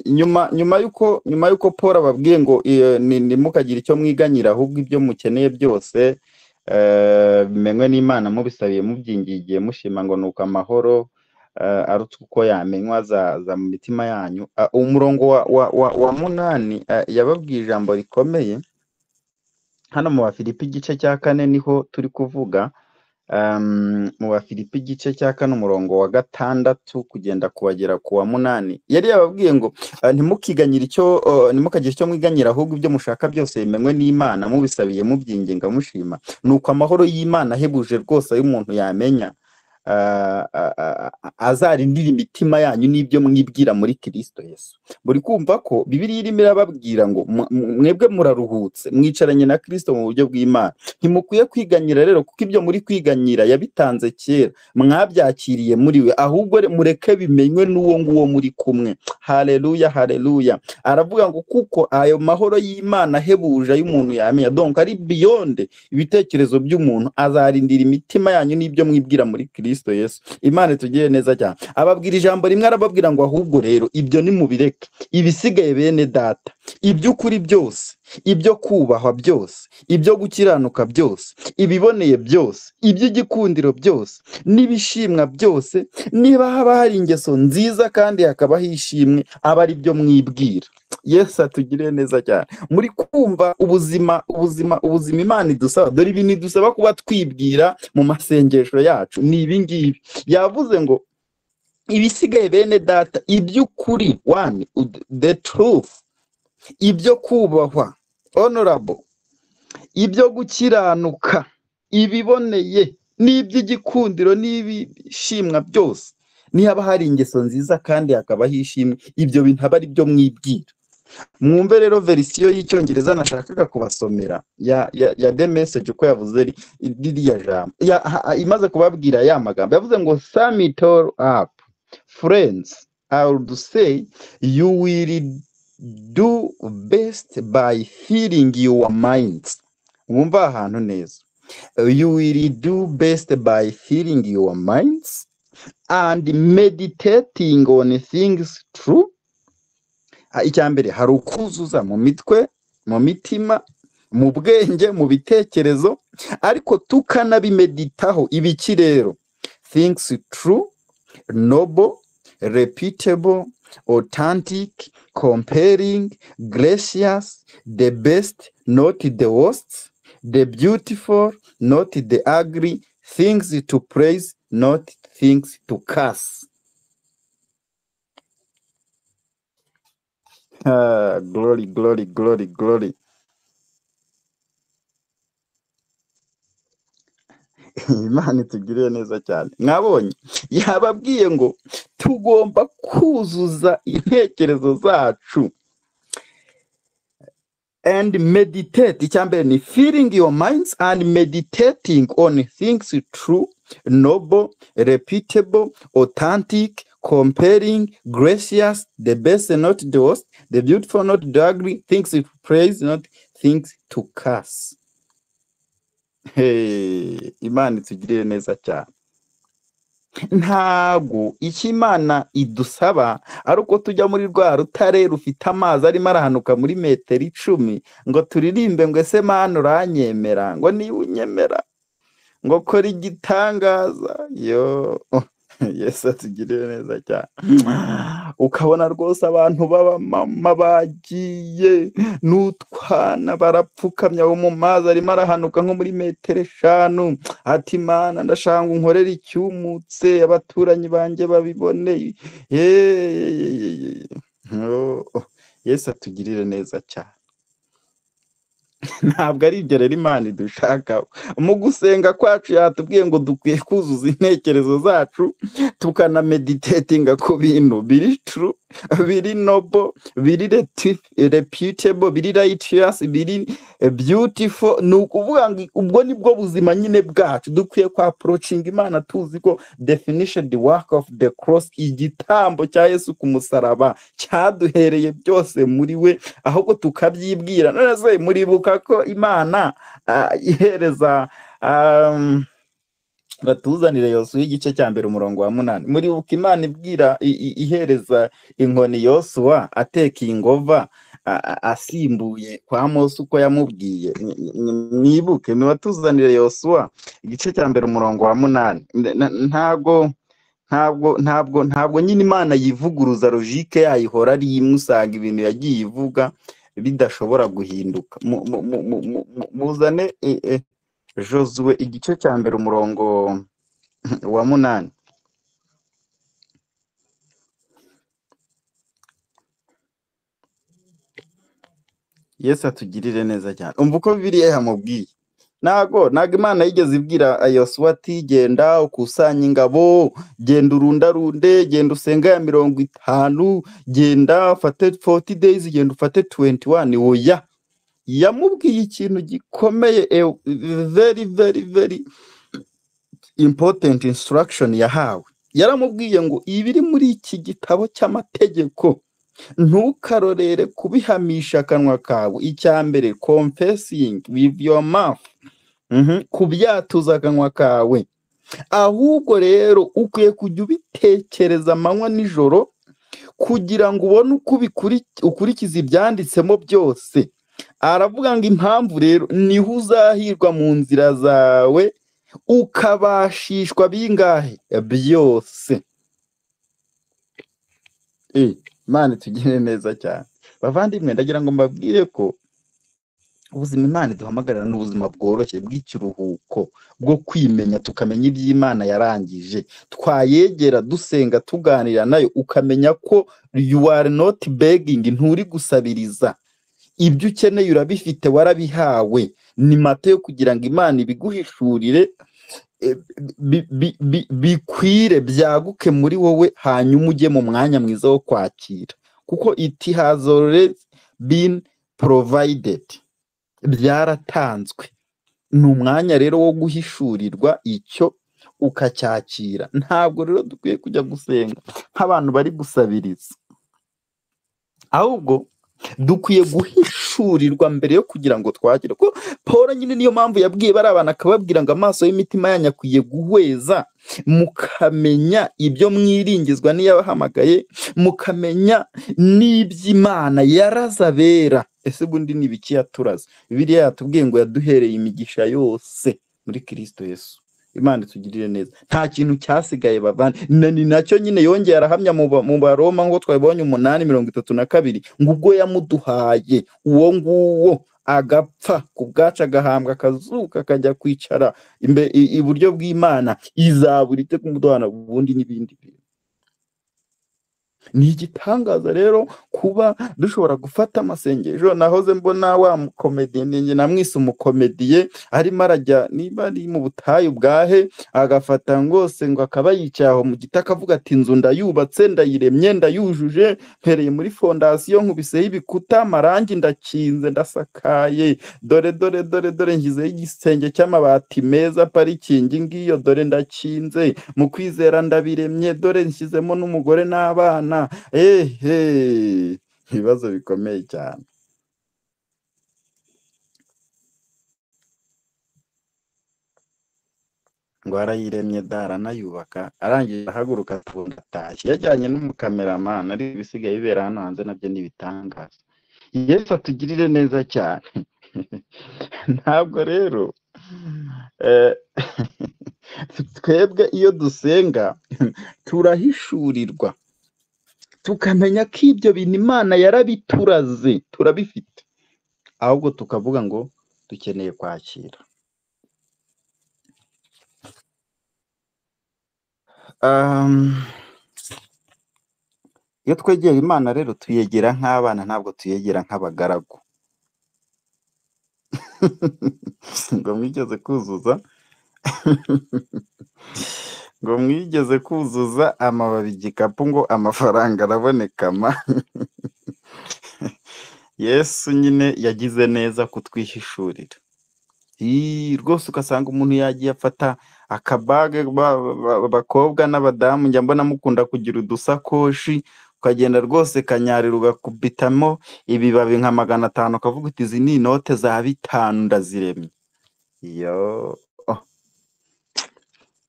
Nyuma yuko Paul ababwiye ngo ntimukagire icyo mwiganyira, ahubwo ibyo mukeneye byose bimenywe n'Imana, mubisabiye mubyingigiye mushima, ngo nuko amahoro aruta uko yamenywa za mu mitima yanyu. Umurongo wa 8 yababwiye ijambo rikomeye hano mu Bafilipi igice cya 4 niho turi kuvuga. Mu Bafilipi igice cya 4 umurongo wa 6 kugenda kuwagera ku wa 8, yari yababwiye ngo ntimukagire icyo mwiganyira, ahubwo ibyo mushaka byose bimenywe n'Imana, mubisabiye mubyinginga mushima, nuko amahoro y'Imana ahebuje rwose y'umuntu yamenya azarindira imitima yanyu n'ibyo mwibwira muri Kristo Yesu. Muri kumva ko Bibiliya irimo irababwira ngo mwebwe muraruhutse, mwicaranye na Kristo mu buryo bw'Imana. Ntimukwiye kwiganyira rero, kuko ibyo muri kwiganyira yabitanze kera, mwabyakiriye muri we, ahubwo mureke bimenywe n'uwo nguwo muri kumwe. Haleluya, haleluya. Aravuga ngo kuko ayo mahoro y'Imana ahebuje y'umuntu yamenya, donc ari beyond ibitekerezo by'umuntu, azarindira imitima yanyu n'ibyo mwibwira muri Kristo Yesu. Imana itugire neza cyane. Ababwira ijambo rimwe, arababwira ngo ahubwo rero ibyo nimubireke, ibisigaye bene data, iby'ukuri byose, ibyo kubahwa byose, ibyo gukiranuka byose, ibiboneye byose, iby'igikundiro byose, n'ibishimwa byose, niba haba hari ingeso nziza kandi hakaba hishimwe, aba ari byo mwibwira. Yesu atugire neza cyane. Muri kumva ubuzima Imana idusaba, dore ibintu idusaba kuba twibwira mu masengesho yacu ni ibi ngibi. Yavuze ngo ibisigaye bene data, iby'ukuri, the truth, ibyo kubahwa, honorable, ibyo gukiranuka, ibiboneye, n'iby'igikundiro, n'ibishimwa byose. Nihaba hari ingeso nziza kandi hakabaho ishimwe, ibyo bintu aba ari byo mwibwira. Mwumve rero verisiyo y'icyongereza nashakaga kubasomera ya The Message uko yavuze ririya jambo imaze kubabwira ya magambo. Yavuze ngo sum it all up, friends, I would say you will do best by filling your minds. Mwumva ahantu neza. You will do best by filling your minds and meditating on things true. Icyambere hari ukuzuza mu mitwe, mu mitima, mu bwenge, mu bitekerezo, ariko tukanabimeditaho. Ibiki rero? Things true, noble, repeatable, authentic, compelling, gracious, the best, not the worst, the beautiful, not the ugly, things to praise, not things to curse. Glory, glory, glory, glory. Imana itugirire neza cyane. Mwabonye yababwiye ngo tugomba kuzuza intekerezo zacu and meditate. Icyambere ni filling your minds and meditating on things true, noble, repeatable, authentic, compelling, gracious, the best and not the worst, the beautiful not the ugly, things to praise, not things to curse. Hey, Imana itugirire neza cyane. Ntago icyo Imana idusaba ari uko tujya muri rwa rutare rufite amazi arimo arahanuka muri metero 10 ngo turirimbe ngo ese Mana uranyemera, ngo niba unyemera ngo kora igitangaza. Yo Yesu atugirire neza cyane. Ukabona rwose abantu b'abamama bagiye n'utwana barapfukamye mu mazi arimo arahanuka nko muri metero 5, ati Mana ndashaka unkorera icyumutse abaturanyi banjye babibone. Yesu atugirire neza cyane. Ntabwo ari ibyo rero Imana idushaka. Mu gusenga kwacu yatubwiye ngo dukwiye kuzuza intekerezo zacu tukanameditatinga ku bintu biri true, biri noble, biri reputable, biri righteous, biri beautiful. Ni ukuvuga ngo ubwo nibwo buzima nyine bwacu. Dukwiye kwa approaching Imana tuzi ko definition the work of the cross, igitambo cya Yesu ku musaraba cyaduhereye byose muri we, ahubwo tukabyibwira. None se muribuka ko Imana ihereza batuzanire Yosuwa igice cya mbere umurongo wa 8. Muribuka Imana ibwira ihereza inkoni Yosuwa ateka ingova asimbuye kwa Mose uko yamubwiye. Mwibuke ni watuzanire Yosuwa igice cya mbere umurongo wa 8. Ntabwo nyine Imana yivuguruza, logique yayihora ari imwe, usanga ibintu yagiye ivuga bidashobora guhinduka. Muzane Josuwe igice cya mbere umurongo wa 8. Yesu atugirire neza cyane. Umva uko Bibiliya yamubwiye. Nago Imana yigeze ibwira Yosuwa ati genda ukusanya ingabo, genda urundarunde, genda usenga ya 50, genda ufate 40 days, genda ufate 21. Oya, yamubwiye ikintu gikomeye, very very very important instruction yahawe. Yaramubwiye ngo ibiri muri iki gitabo cy'amategeko ntukarorere kubihamisha akanwa kawe. Icyambere confessing with your mouth, kubyatuza akanwa kawe, ahubwo rero ukwiye kujya ubitekereza amanywa nijoro kugira ngo ubone uko ukurikiza ibyanditsemo byose. Aravuga ngo impamvu rero niho uzahirwa mu nzira zawe ukabashishwa bingahe byose. Imana tugire neza cyane. Bavandimwe, ndagira ngo mbabwire ko ubuzima Imana iduhamagarira n'ubuzima bworoshye bw'ikiruhuko, bwo kwimenya, tukamenya iby'Imana yarangije, twayegera dusenga tuganira nayo, ukamenya ko you are not begging, nturi gusabiriza, ibyo ukeneye urabifite, warabihawe. Ni Matayo kugira ngo Imana ibiguhishurire, bikwire, byaguke muri wowe, hanyuma ujye mu mwanya mwiza wo kwakira, kuko it has already been provided, byaratanzwe. Ni umwanya rero wo guhishurirwa icyo ukacyakira. Ntabwo rero dukwiye kujya gusenga nk'abantu bari gusabiriza, ahubwo dukwiye guhishurirwa mbere yo kugira ngo twakire. Ko Paul nyine niyo mpamvu yabwiye bari abantu akababwira ngo amaso y'imitima yanyu akwiye guhweza, mukamenya ibyo mwiringizwa n'iyabahamagaye, mukamenya n'iby'Imana yaraza abera. Ese bundi ni ibiki yaturaza? Bibiliya yatubwiye ngo yaduhereye imigisha yose muri Kristo Yesu. Imana itugirire neza, nta kintu cyasigaye bavana. Ni nacyo nyine yongeye arahamya mu Baroma ngo twabonye 8:32 ngo ubwo yamuduhaye uwo nguwo agapfa ku bwacu, agahambwa, akazuka, akajya kwicara iburyo bw'Imana, izabura ite kumuduhana ubundi n'ibindi bintu. Ni igitangaza rero kuba dushobora gufata amasengesho. Nahoze mbona wa mukomediye, ninjye namwise umukomediye, arimo arajya niba ari mu butayu bwahe, agafata ngose ngo akaba yicaye aho mu giti akavuga ati inzu ndayubatse, ndayiremye, ndayujuje, mpereye muri fondasiyo, nkubiseho ibikuta, amarangi ndakinze, ndasakaye, dore nshyizeho igisenge cy'amabati meza, parikingi ngiyo dore ndakinze, mu kwizera ndabiremye, dore nshyizemo n'umugore n'abana. Ibibazo bikomeye cyane. Ngo arayiremye aranayubaka, arangije ahaguruka atashye, yajyanye n'umukameramani, ari ibisigaye bibera hano hanze nabyo ni ibitangaza. Yesu atugirire neza cyane. Ntabwo rero twebwe iyo dusenga turahishurirwa, tukamenya ko ibyo bintu Imana yarabituraze, turabifite, ahubwo tukavuga ngo dukeneye kwakira. Iyo twegera Imana rero tuyegera nk'abana, ntabwo tuyegera nk'abagaragu. Ngo mwigeze kuzuza ngo mwigeze kuzuza amababi igikapu ngo amafaranga arabonekama. Yesu nyine yagize neza kutwihishurira. Rwose ugasanga umuntu yagiye afata akabage, abakobwa n'abadamu njya mbona mukunda kugira udusakoshi, ukagenda rwose kanyarira ugakubitamo ibibabi nka 500, ukavuga uti izi ni inote za 5 ndaziremye.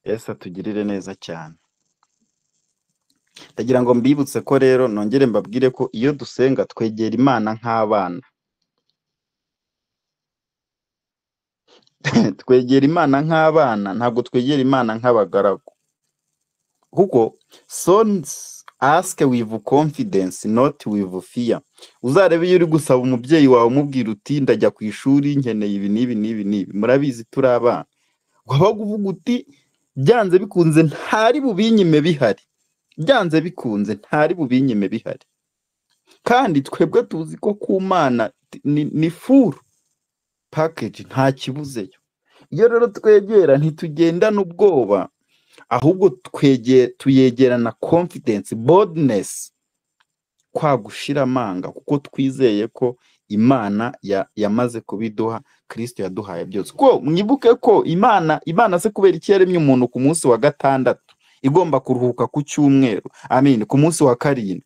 Yesu atugirire neza cyane. Ndagira ngo mbibutse ko rero nongere mbabwire ko iyo dusenga twegera Imana nk'abana. Twegera Imana nk'abana, ntabwo twegera Imana nk'abagaragu. Kuko sons ask with confidence not with fear. Uzarebe iyo uri gusaba umubyeyi wawe umubwira uti ndajya ku ishuri nkeneye ibi n'ibi, murabizi turi abana, waba uvuga uti byanze bikunze ntari bubinyime bihari, byanze bikunze ntari bubinyime bihari. Kandi twebwe tuzi ko ku Mana ni full package, nta kibuzeyo. Iyo rero twegera ntitugendana ubwoba, ahubwo tuyegerana confidence, boldness, kwa gushira amanga, kuko twizeye ko Imana yamaze kubiduha, Kristo yaduhaye byose. Ko mwibuke ko Imana se kubera iki yaremye umuntu ku munsi wa 6 igomba kuruhuka ku cyumweru, ku munsi wa 7?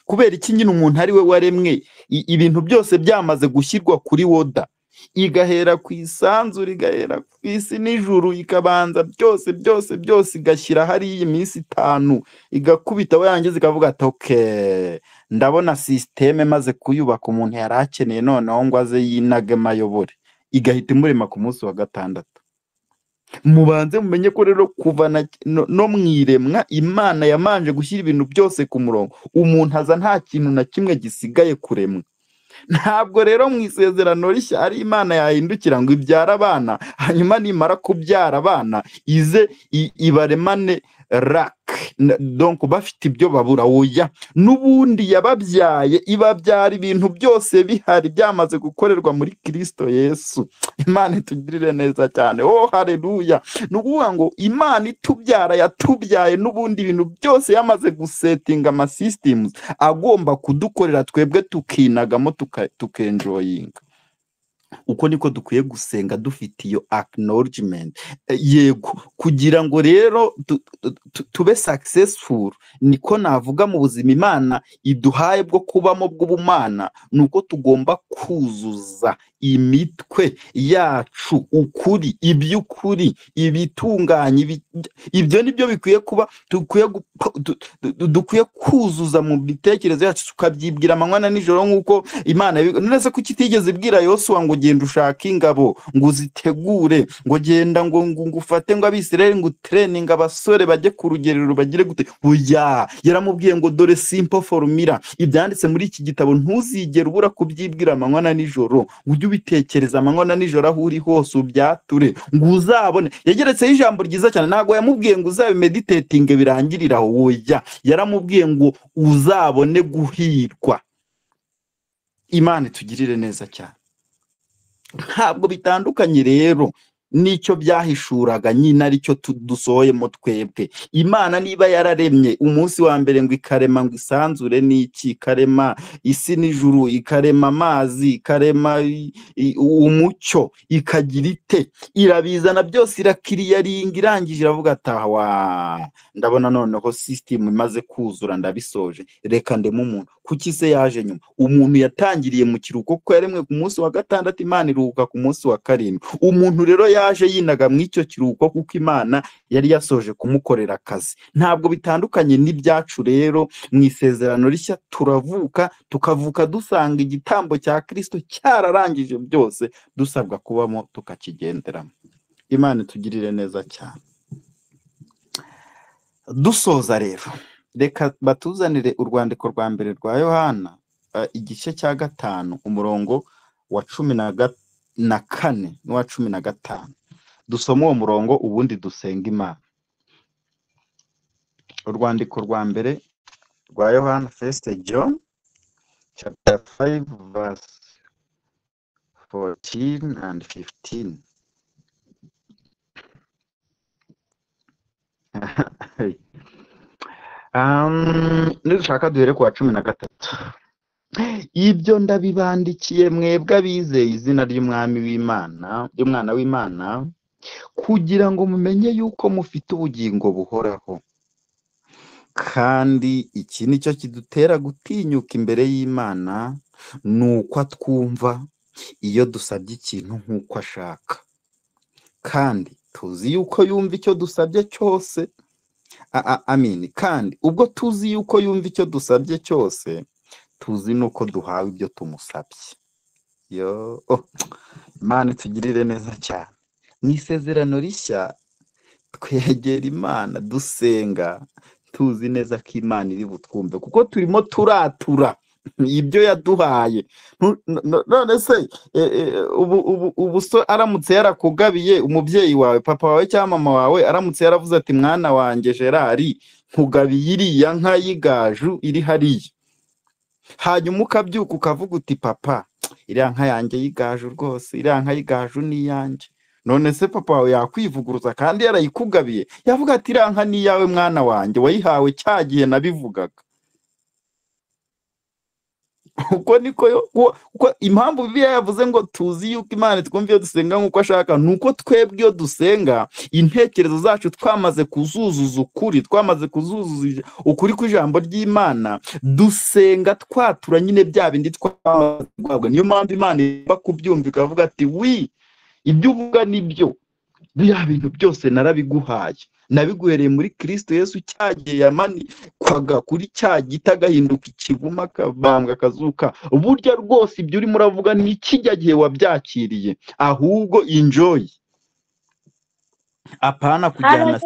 Kubera iki nyine umuntu ari we waremwe, ibintu byose byamaze gushyirwa kuri woda, igahera ku isanzure, igahera ku isi n'ijuru, ikabanza byose igashyira hariya iminsi 5, igakubita warangiza ikavuga ati okay, ndabona systeme maze kuyubaka umuntu yarakeneye, noneho ngo aze yinage mayobore, igahita imurema ku munsi wa 6. Mubanze mumenye ko rero kuva no mwiremwa Imana yamanje gushyira ibintu byose ku murongo, umuntu aza nta kintu na kimwe gisigaye kuremwa. Ntabwo rero mu isezerano rishya ari Imana yahindukira ngo ibyara abana, hanyuma nimara kubyara abana ize ibaremane rak donc bafite ibyo babura, oya, n'ubundi yababyaye ibabyara ibintu byose bihari byamaze gukorerwa muri Kristo Yesu. Imana itugirire neza cyane. Oh haleluya. Nukuvuga ngo Imana itubyara yatubyaye n'ubundi ibintu byose yamaze gusetinga ama systems agomba kudukorera twebwe tukinagamo tukenjoyinga. Uko niko dukwiye gusenga dufite iyo acknowledgement, yego, kugira ngo rero tube successful. Niko navuga mu buzima Imana iduhaye bwo kubamo bw'ubumana, nuko tugomba kuzuza imitwe yacu ukuri, iby'ukuri, ibitunganye. Ibyo nibyo bikwiye kuba dukwiye kuzuza mu bitekerezo yacu, tukabyibwira amanywa na nijoro nk'uko Imana nese ko kitigeze ibwira Yosuwa ngo genda ushaka ingabo ngo uzitegure, ngo genda ngo ufate ngo Abisirayeli ngo training abasore bajye ku rugerero bagire gute. Oya, yaramubwiye ngo dore simple formula ibyanditse muri iki gitabo ntuzigera ubura kubyibwira amanywa na nijoro, ujye ubitekereza amanywa na nijoro aho uri hose ubyature ngo uzabone. Yageretseho ijambo ryiza cyane, ntabwo yamubwiye ngo uzabe meditating birangirira aho, oya, yaramubwiye ngo uzabone guhirwa. Imana itugirire neza cyane. Ntabwo bitandukanye rero nicyo byahishuraga nyine aricyo dusohoyemo twebwe. Imana niba yararemye umunsi wa mbere ngo ikarema ngo isanzure n'iki, ikarema isi n'ijuru, ikarema amazi, ikarema umucyo, ikagira ite, irabizana byose irakiriyaringa, irangije iravuga atawa, ndabona noneho system imaze kuzura, ndabisoje, reka ndemo umuntu. Kuki se yaje nyuma? Umuntu yatangiriye mu kiruhuko ko yaremwe ku munsi wa gatandatu, Imana iruhuka ku munsi wa karindwi. Umuntu rero yaje yinaga mu icyo kiruhuko kuko Imana yari yasoje kumukorera akazi. Ntabwo bitandukanye n'ibyacu rero mu isezerano rishya. Turavuka tukavuka dusanga igitambo cya Kristo cyararangije byose, dusabwa kubamo tukakigenderamo. Imana itugirire neza cyane. Dusoza rero, reka batuzanire urwandiko rwa mbere rwa Yohana, igice cya 5 umurongo wa 14 n'uwa 15. Dusoma uwo murongo ubundi dusenga Imana. Urwandiko rwa mbere rwa Yohana, 1 John chapter 5 verse 14 and 15. Nishaka duhere ku wa 13. Ibyo ndabibandikiye mwebwe abizeye izina ry'Umwami w'Imana, y'Umwana w'Imana, kugira ngo mumenye yuko mufite ubugingo buhoraho. Kandi iki nicyo kidutera gutinyuka imbere y'Imana, nuko twumva iyo dusabye ikintu nk'uko ashaka. Kandi tuzi yuko yumva icyo dusabye cyose. Amen. Kandi ubwo tuzi yuko yumva icyo dusabye cyose, tuzi nuko duhawe ibyo tumusabye. Imana itugirire neza cyane. Mu isezerano rishya twegera Imana dusenga tuzi neza ko Imana iri butwumve, kuko turimo turatura ibyo yaduhaye. None se ubu so aramutse yarakugabiye, umubyeyi wawe, papa wawe cyangwa mama wawe aramutse yaravuze ati mwana wanjye Gerard nkugabiye iriya nka y'igaju iri hariya, hanyuma ukabyuka ukavuga uti papa iriya nka yanjye y'igaju rwose, iriya nka y'igaju ni iyanjye. None se papa wawe yakwivuguruza kandi yarayikugabiye? Yavuga ati iriya nka ni iyawe mwana wanjye, wayihawe cya gihe nabivugaga. Uko niko impamvu Bibiliya yavuze ngo tuzi yuko Imana twumva iyo dusenga nk'uko ashaka, nuko twebwe iyo dusenga intekerezo zacu twamaze kuzuzuza ukuri, twamaze kuzuzuza ukuri kw'ijambo ry'Imana, dusenga twatura nyine bya bindi twamaze guhabwa. Niyo mpamvu Imana iba kubyumva ikavuga ati wi, ibyo uvuga nibyo, bya bintu byose narabiguhaye, nabiguhereye muri Kristo Yesu cyagiye yamanikwaga kuri cya giti agahinduka ikivuma akabambwa akazuka. Burya rwose ibyo urimo uravuga ni kijya gihe wabyakiriye, ahubwo enjoy. Apana kujyana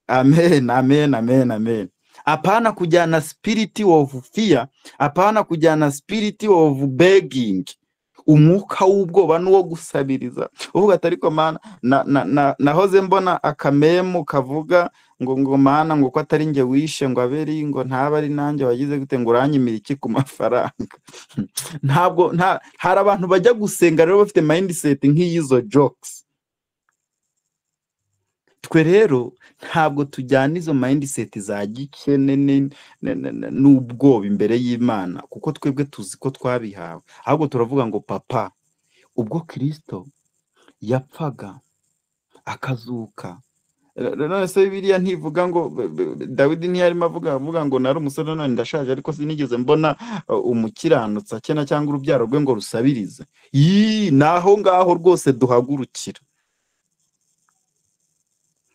amen amen amen amen. Apana kujyana spirit of fear, apana kujyana spirit of begging, umwuka w'ubwoba n'uwo gusabiriza. Uvuga ati ariko mana nahoze mbona akamemu kavuga ngo mana ngo ko atari njye wishe ngo aberi ngo ntaba ari nanjye wagize gute ngo uranyimira iki ku mafaranga. Hari abantu bajya gusenga rero bafite mindset nk'iyizo jokes. Twe rero ntabwo tujyana izo mindset za gikene n'ubwoba imbere y'Imana, kuko twebwe tuzi ko twabihawe. Ahubwo turavuga ngo papa, ubwo Kristo yapfaga akazuka, none se Bibiliya ntivuga ngo Dawidi ntiyarimo avuga ngo nari umusore none ndashaje ariko sinigeze mbona umukiranutsi akena cyangwa urubyaro rwe ngo rusabirize. Naho ngaho rwose duhagurukira.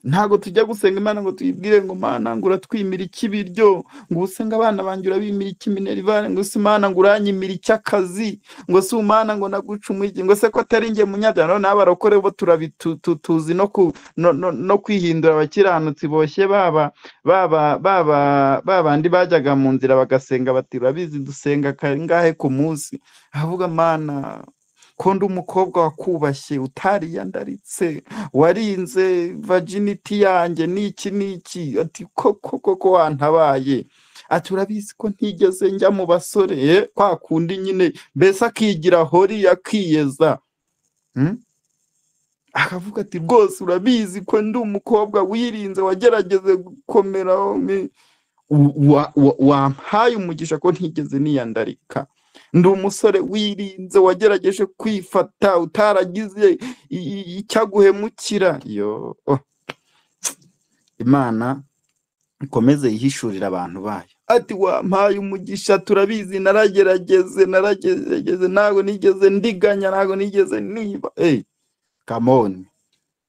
Ntago tujya gusenga Imana ngo tuyibwire ngo Mana ngo uratwimira ikibiryo, ngo usenga abana banjye urabimira ikiminerivare, ngo se Imana ngo uranyimira icy'akazi, ngo se Imana ngo nagucumuye, ngo se ko atari njye munyabyaha. N'abarokore bo tuzi no kwihindura abakiranutsi boshye babandi bajyaga mu nzira bagasenga bati urabizi dusenga kangahe ku munsi. Avuga Mana ko ndi umukobwa wakubashye utariyandaritse, warinze virginity yanjye n'iki, ati koko wantabaye. Ati urabizi ko ntigeze njya mu basore, kwa kundi nyine mbese akigira hori yakiyeza. Akavuga ati rwose urabizi ko ndi umukobwa wirinze wagerageze gukomera, wampaye umugisha ko ntigeze niyandarika. Ndi umusore wirinze wagerageje kwifata utaragize icyaguhemukira. Imana ikomeze yihishurira abantu bayo. Ati wampaye umugisha, turabizi naragerageze ntago nigeze ndiganya, ntago nigeze niba. Come on,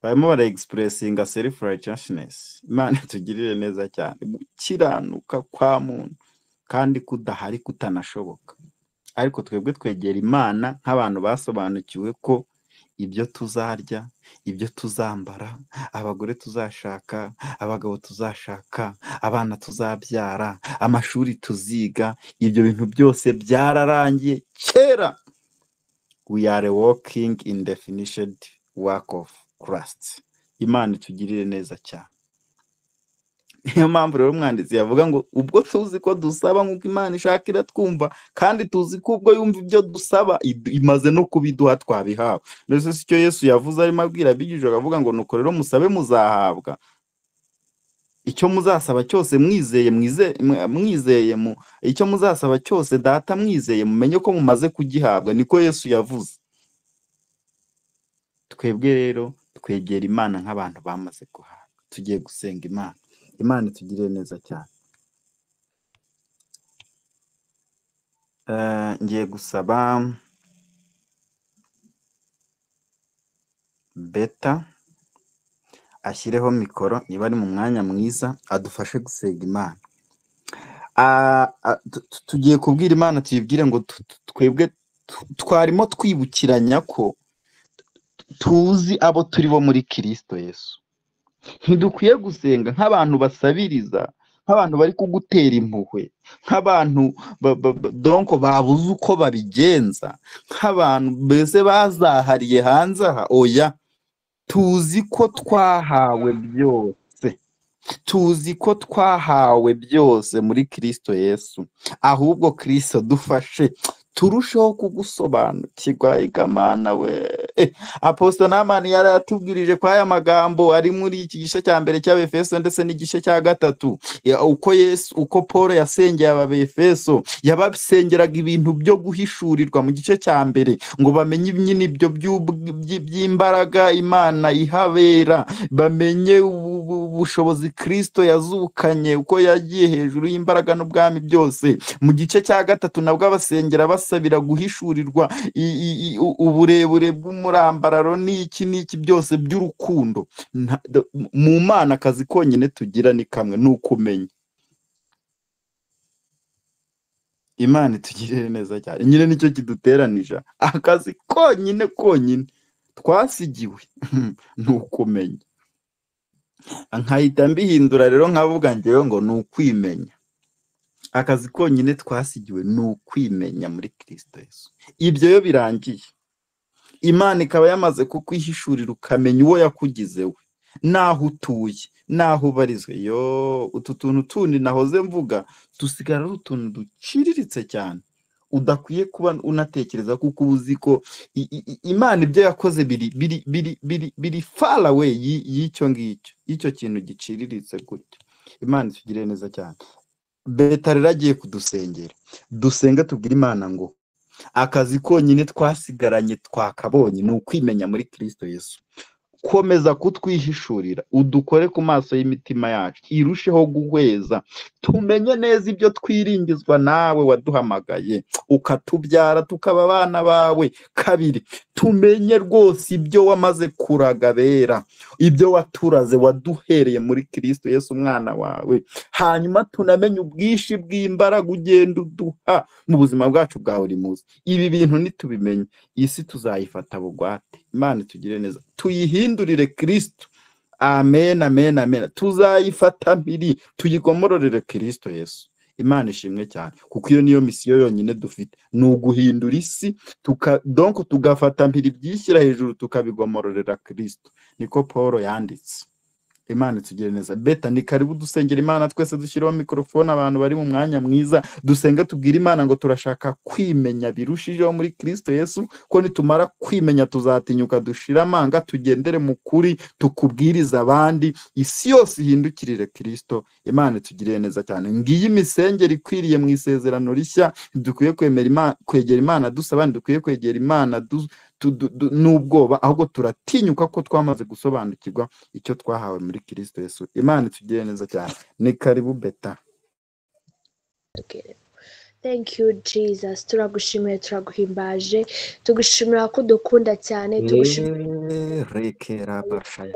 barimo bara expressinga self righteousness. Imana tugirire neza cyane, gukiranuka kwa muntu kandi kudahari kutanashoboka. Ariko twebwe twegera Imana nk'abantu basobanukiwe ko ibyo tuzarya, ibyo tuzambara, abagore tuzashaka, abagabo tuzashaka, abana tuzabyara, amashuri tuziga, ibyo bintu byose byararangiye kera. We are walking in definition work of Christ. Imana itugirire neza cyane. Niyo mpamvu rero umwanditsi yavuga ngo ubwo tuzi ko dusaba nk'uko Imana ishaka iratwumva, kandi tuzi ko ubwo yumva ibyo dusaba imaze no kubiduha twabihawe. Mbese si cyo Yesu yavuze arimo abwira abigishwa, akavuga ngo nuko rero musabe muzahabwa, icyo muzasaba cyose mwizeye icyo muzasaba cyose Data mwizeye mumenye ko mumaze kugihabwa. Niko Yesu yavuze. Twebwe rero twegera Imana nk'abantu bamaze guhabwa. Tugiye gusenga Imana. Imana itugirire neza cyane. Ngiye gusaba Beta ashyireho mikoro niba ari mu mwanya mwiza adufashe gusenga Imana. Tugiye kubwira Imana tuyibwire ngo twebwe twarimo twibukiranya ko tuzi abo turi bo muri Kristo Yesu. Ntidukwiye gusenga nk'abantu basabiriza, nk'abantu bari kugutera impuhwe, nk'abantu donc babuze uko babigenza, nk'abantu mbese bazahariye hanze aha. Oya, tuzi ko twahawe byose, tuzi ko twahawe byose muri Kristo Yesu. Ahubwo Kristo dufashe turushaho kugusobanukirwa. Igamana we Apostle Namani yari atubwirije kwa aya magambo ari muri iki gice cya mbere cy'Abefeso ndetse n'igice cya gatatu, uko Paul yasengeye Abefeso, yabasengeraga ibintu byo guhishurirwa mu gice cya mbere ngo bamenye nyine ibyo by'imbaraga Imana ihabera, bamenye ubushobozi Kristo yazukanye, uko yagiye hejuru y'imbaraga n'ubwami byose. Mu gice cya gatatu nabwo abasengera basabira guhishurirwa uburebure bw'umurambararo n'iki byose by'urukundo. Mu Mana akazi konyine tugira ni kamwe, ni ukumenya. Imana itugirire neza cyane, nyine nicyo kiduteranije. Akazi konyine twasigiwe ni ukumenya. Nkahita mbihindura rero nkavuga njyewe ngo ni ukwimenya. Akazi konyine twasigiwe ni ukwimenya muri Kristo Yesu. Ibyo yo birangiye, Imana ikaba yamaze kukwihishurira ukamenya uwo yakugize we. naho utuye, naho ubarizwe. Utu tuntu tundi nahoze mvuga dusigara ari utuntu duciriritse cyane udakwiye kuba unatekereza, kuko uzi ko Imana ibyo yakoze biri far away y'icyo ngicyo, icyo kintu giciriritse gutya. Imana itugirire neza cyane. Beta rero agiye kudusengera, dusenga tubwira Imana ngo akazi konyine twasigaranye twakabonye ni ukwimenya muri Kristo Yesu. Komeza kutwihishurira, udukore ku maso y'imitima yacu irusheho guhweza, tumenye neza ibyo twiringizwa nawe waduhamagaye ukatubyara tukaba abana bawe. Kabiri, tumenye rwose ibyo wamaze kuraga bera, ibyo waturaze waduhereye muri Kristo Yesu umwana wawe. Hanyuma tunamenye ubwishi bw'imbaraga ugenda uduha mu buzima bwacu bwa buri munsi. Ibi bintu nitubimenye, isi tuzayifata bugwate. Imana itugire neza, tuyihindurire Kristo. Amen, amen, amen. Tuzayifata mpiri, tuyigomororere Kristo Yesu. Imana ishimwe cyane, kuko iyo niyo misiyo yonyine dufite, ni uguhindura isi, donc tugafata mpiri byishyira hejuru tukabigomororera Kristo. Niko Paul yanditse. Imana itugire neza. Beta ni karibu dusengera Imana, twese dushyiraho mikrofone, abantu bari mu mwanya mwiza dusenga tubwira Imana ngo turashaka kwimenya birushijeho muri Kristo Yesu, ko nitumara kwimenya tuzatinyuka dushira amanga, tugendere mu kuri, tukubwiriza abandi, isi yose ihindukirire Kristo. Imana itugire neza cyane. Ngiyi misengero ikwiriye mu isezerano rishya, dukwiye kwegera Imana dusaba, dukwiye kwegera Imana n'ubwoba, ahubwo turatinyuka ko twamaze gusobanukirwa icyo twahawe muri Kristo Yesu. Imana itugire neza cyane. Ni karibu Beta. Thank you Jesus, turagushimiye, turaguhimbaje, tugushimira ko dukunda cyane, tugushimira rekera bashaya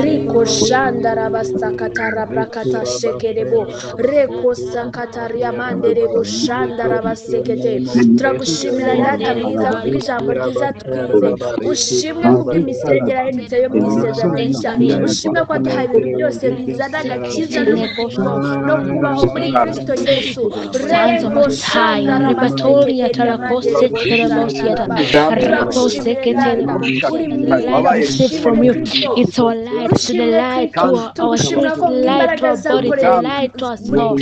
Riko shandara basakatara brakata shekerebo reko sakataria manderebo shandara basekete. Turagushimira data mwiza kuko ijambo ryiza twize, ushimwe kuko imisengero yahindutse yo mu isezerano rishya, ushimwe ko duhaye ibintu byose bizana agakiza no kubaho muri Kristo Yesu. Reko shandara basakatoria tarakose teremosia rakose from you. It's our light to the light to our spirit, light to our body, the light to our soul.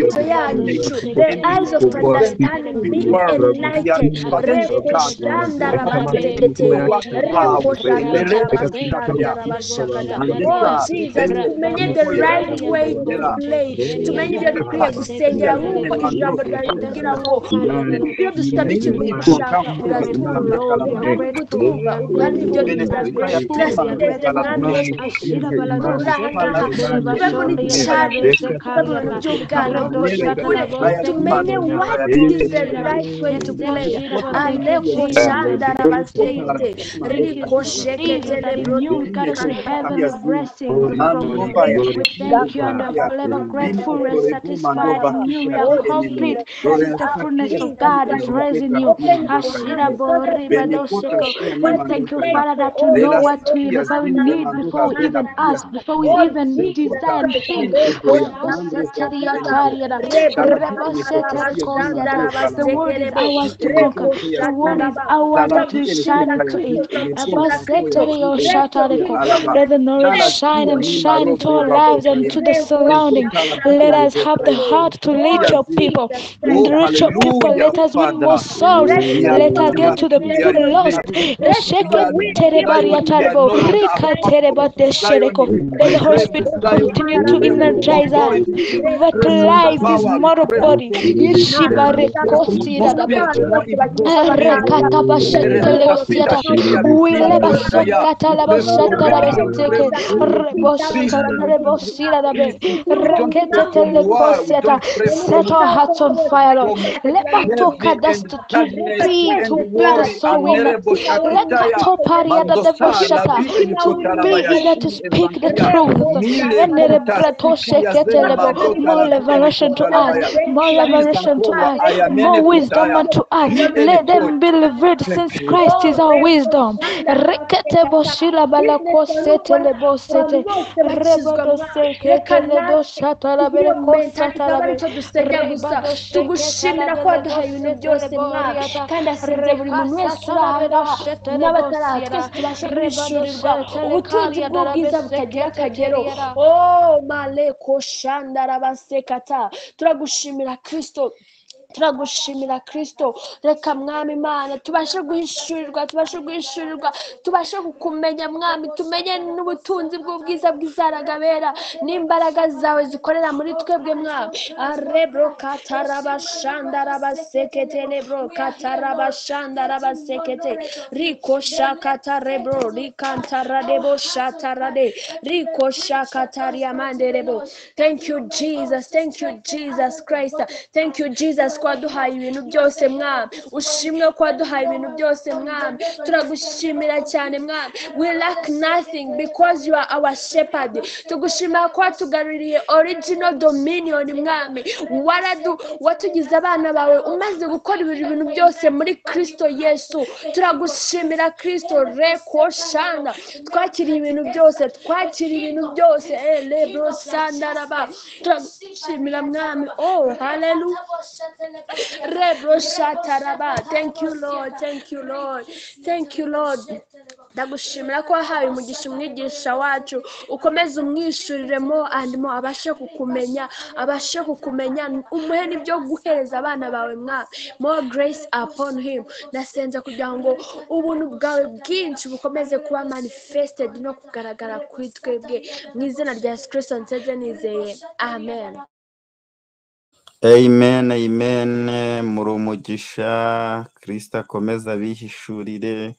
The eyes of understanding be enlightened. Oh Jesus, tumenye the right way to play, tumenye ibyo dukwiye gusengera nk'uko ijambo ryawe rivugira ngo iyo dusabye gushaka kutumva kandi ibyo turasezeze mwami tumenye what is the right way to play. Thank you, and I'm forever grateful and satisfied in you. We are complete. The fullness of God is raising you. Thank you, Father, that you know what we need before we even ask, before we even desire and think. The word is ours to conquer. The word is ours to shine into it. Let the knowledge shine and shine into our lives and to the surrounding. Let us have the heart to reach your people. Reach your people. Let us win more souls. Let us get to the lost. Let the Holy Spirit continue to energize us. Vitalize this mortal body. Set our hearts on fire, Lord. Let us talk at us to be the soul winner. Let us talk at Yada the Boshata. To be eager to speak the truth. Enere Prato Sheketelebo. More revelation to us. More revelation to us. More wisdom unto us. Let them be delivered since Christ is our wisdom. Rekete Boshila Balako Setelebo Sete. Rebodo Seketeledo Shatalabeleko Satalabe. Ribado tugushimira ko waduhaye ibintu byose mwami kandi asenze buri muntu wese uri aha ngaha n'abatari twese tubashe guhishurirwa ubutunzi bw'ubwiza butagira akagero. Maleko shandarabasekata. Turagushimira Kristo, turagushimira Kristo. Reka mwami Imana tubashe guhishurirwa, tubashe kukumenya mwami, tumenye n'ubutunzi bw'ubwiza bw'izaragabera n'imbaraga zawe zikorera muri twebwe mwami. Arebro katarabashandarabasekete lebro katarabashandarabasekete riko shakata rebro rikantaradebo shatarade riko shakataria manderebo. Thank you Jesus, thank you Jesus Christ, thank you Jesus kwa duhaye ibintu byose mwami. Ushimwe kwa duhaye ibintu byose mwami. Turagushimira cyane mwami. We lack nothing because you are our shepherd. Tugushimira kwa tugaruriye original dominion mwami. Watugize abana bawe umaze gukora ibintu byose muri Kristo Yesu. Turagushimira Kristo reko shana. Twakiriye ibintu byose, lebro sandaraba. Turagushimira mwami. Oh hallelujah. Rebro shataraba. Thank you Lord, thank you Lord, thank you Lord. Ndagushimira ko wahaye umugisha umwigisha wacu, ukomeze umwishuriremo andimo abashe kukumenya, umuhe n'ibyo guhereza abana bawe mwami. More grace upon him. Nasenze kugira ngo ubuntu bwawe bwinshi bukomeze kuba manifested no kugaragara kuri twebwe mu izina rya Yesu Kristo nseze nizeye, amen. Amen, amen. Muri umugisha Kristo akomeza abihishurire.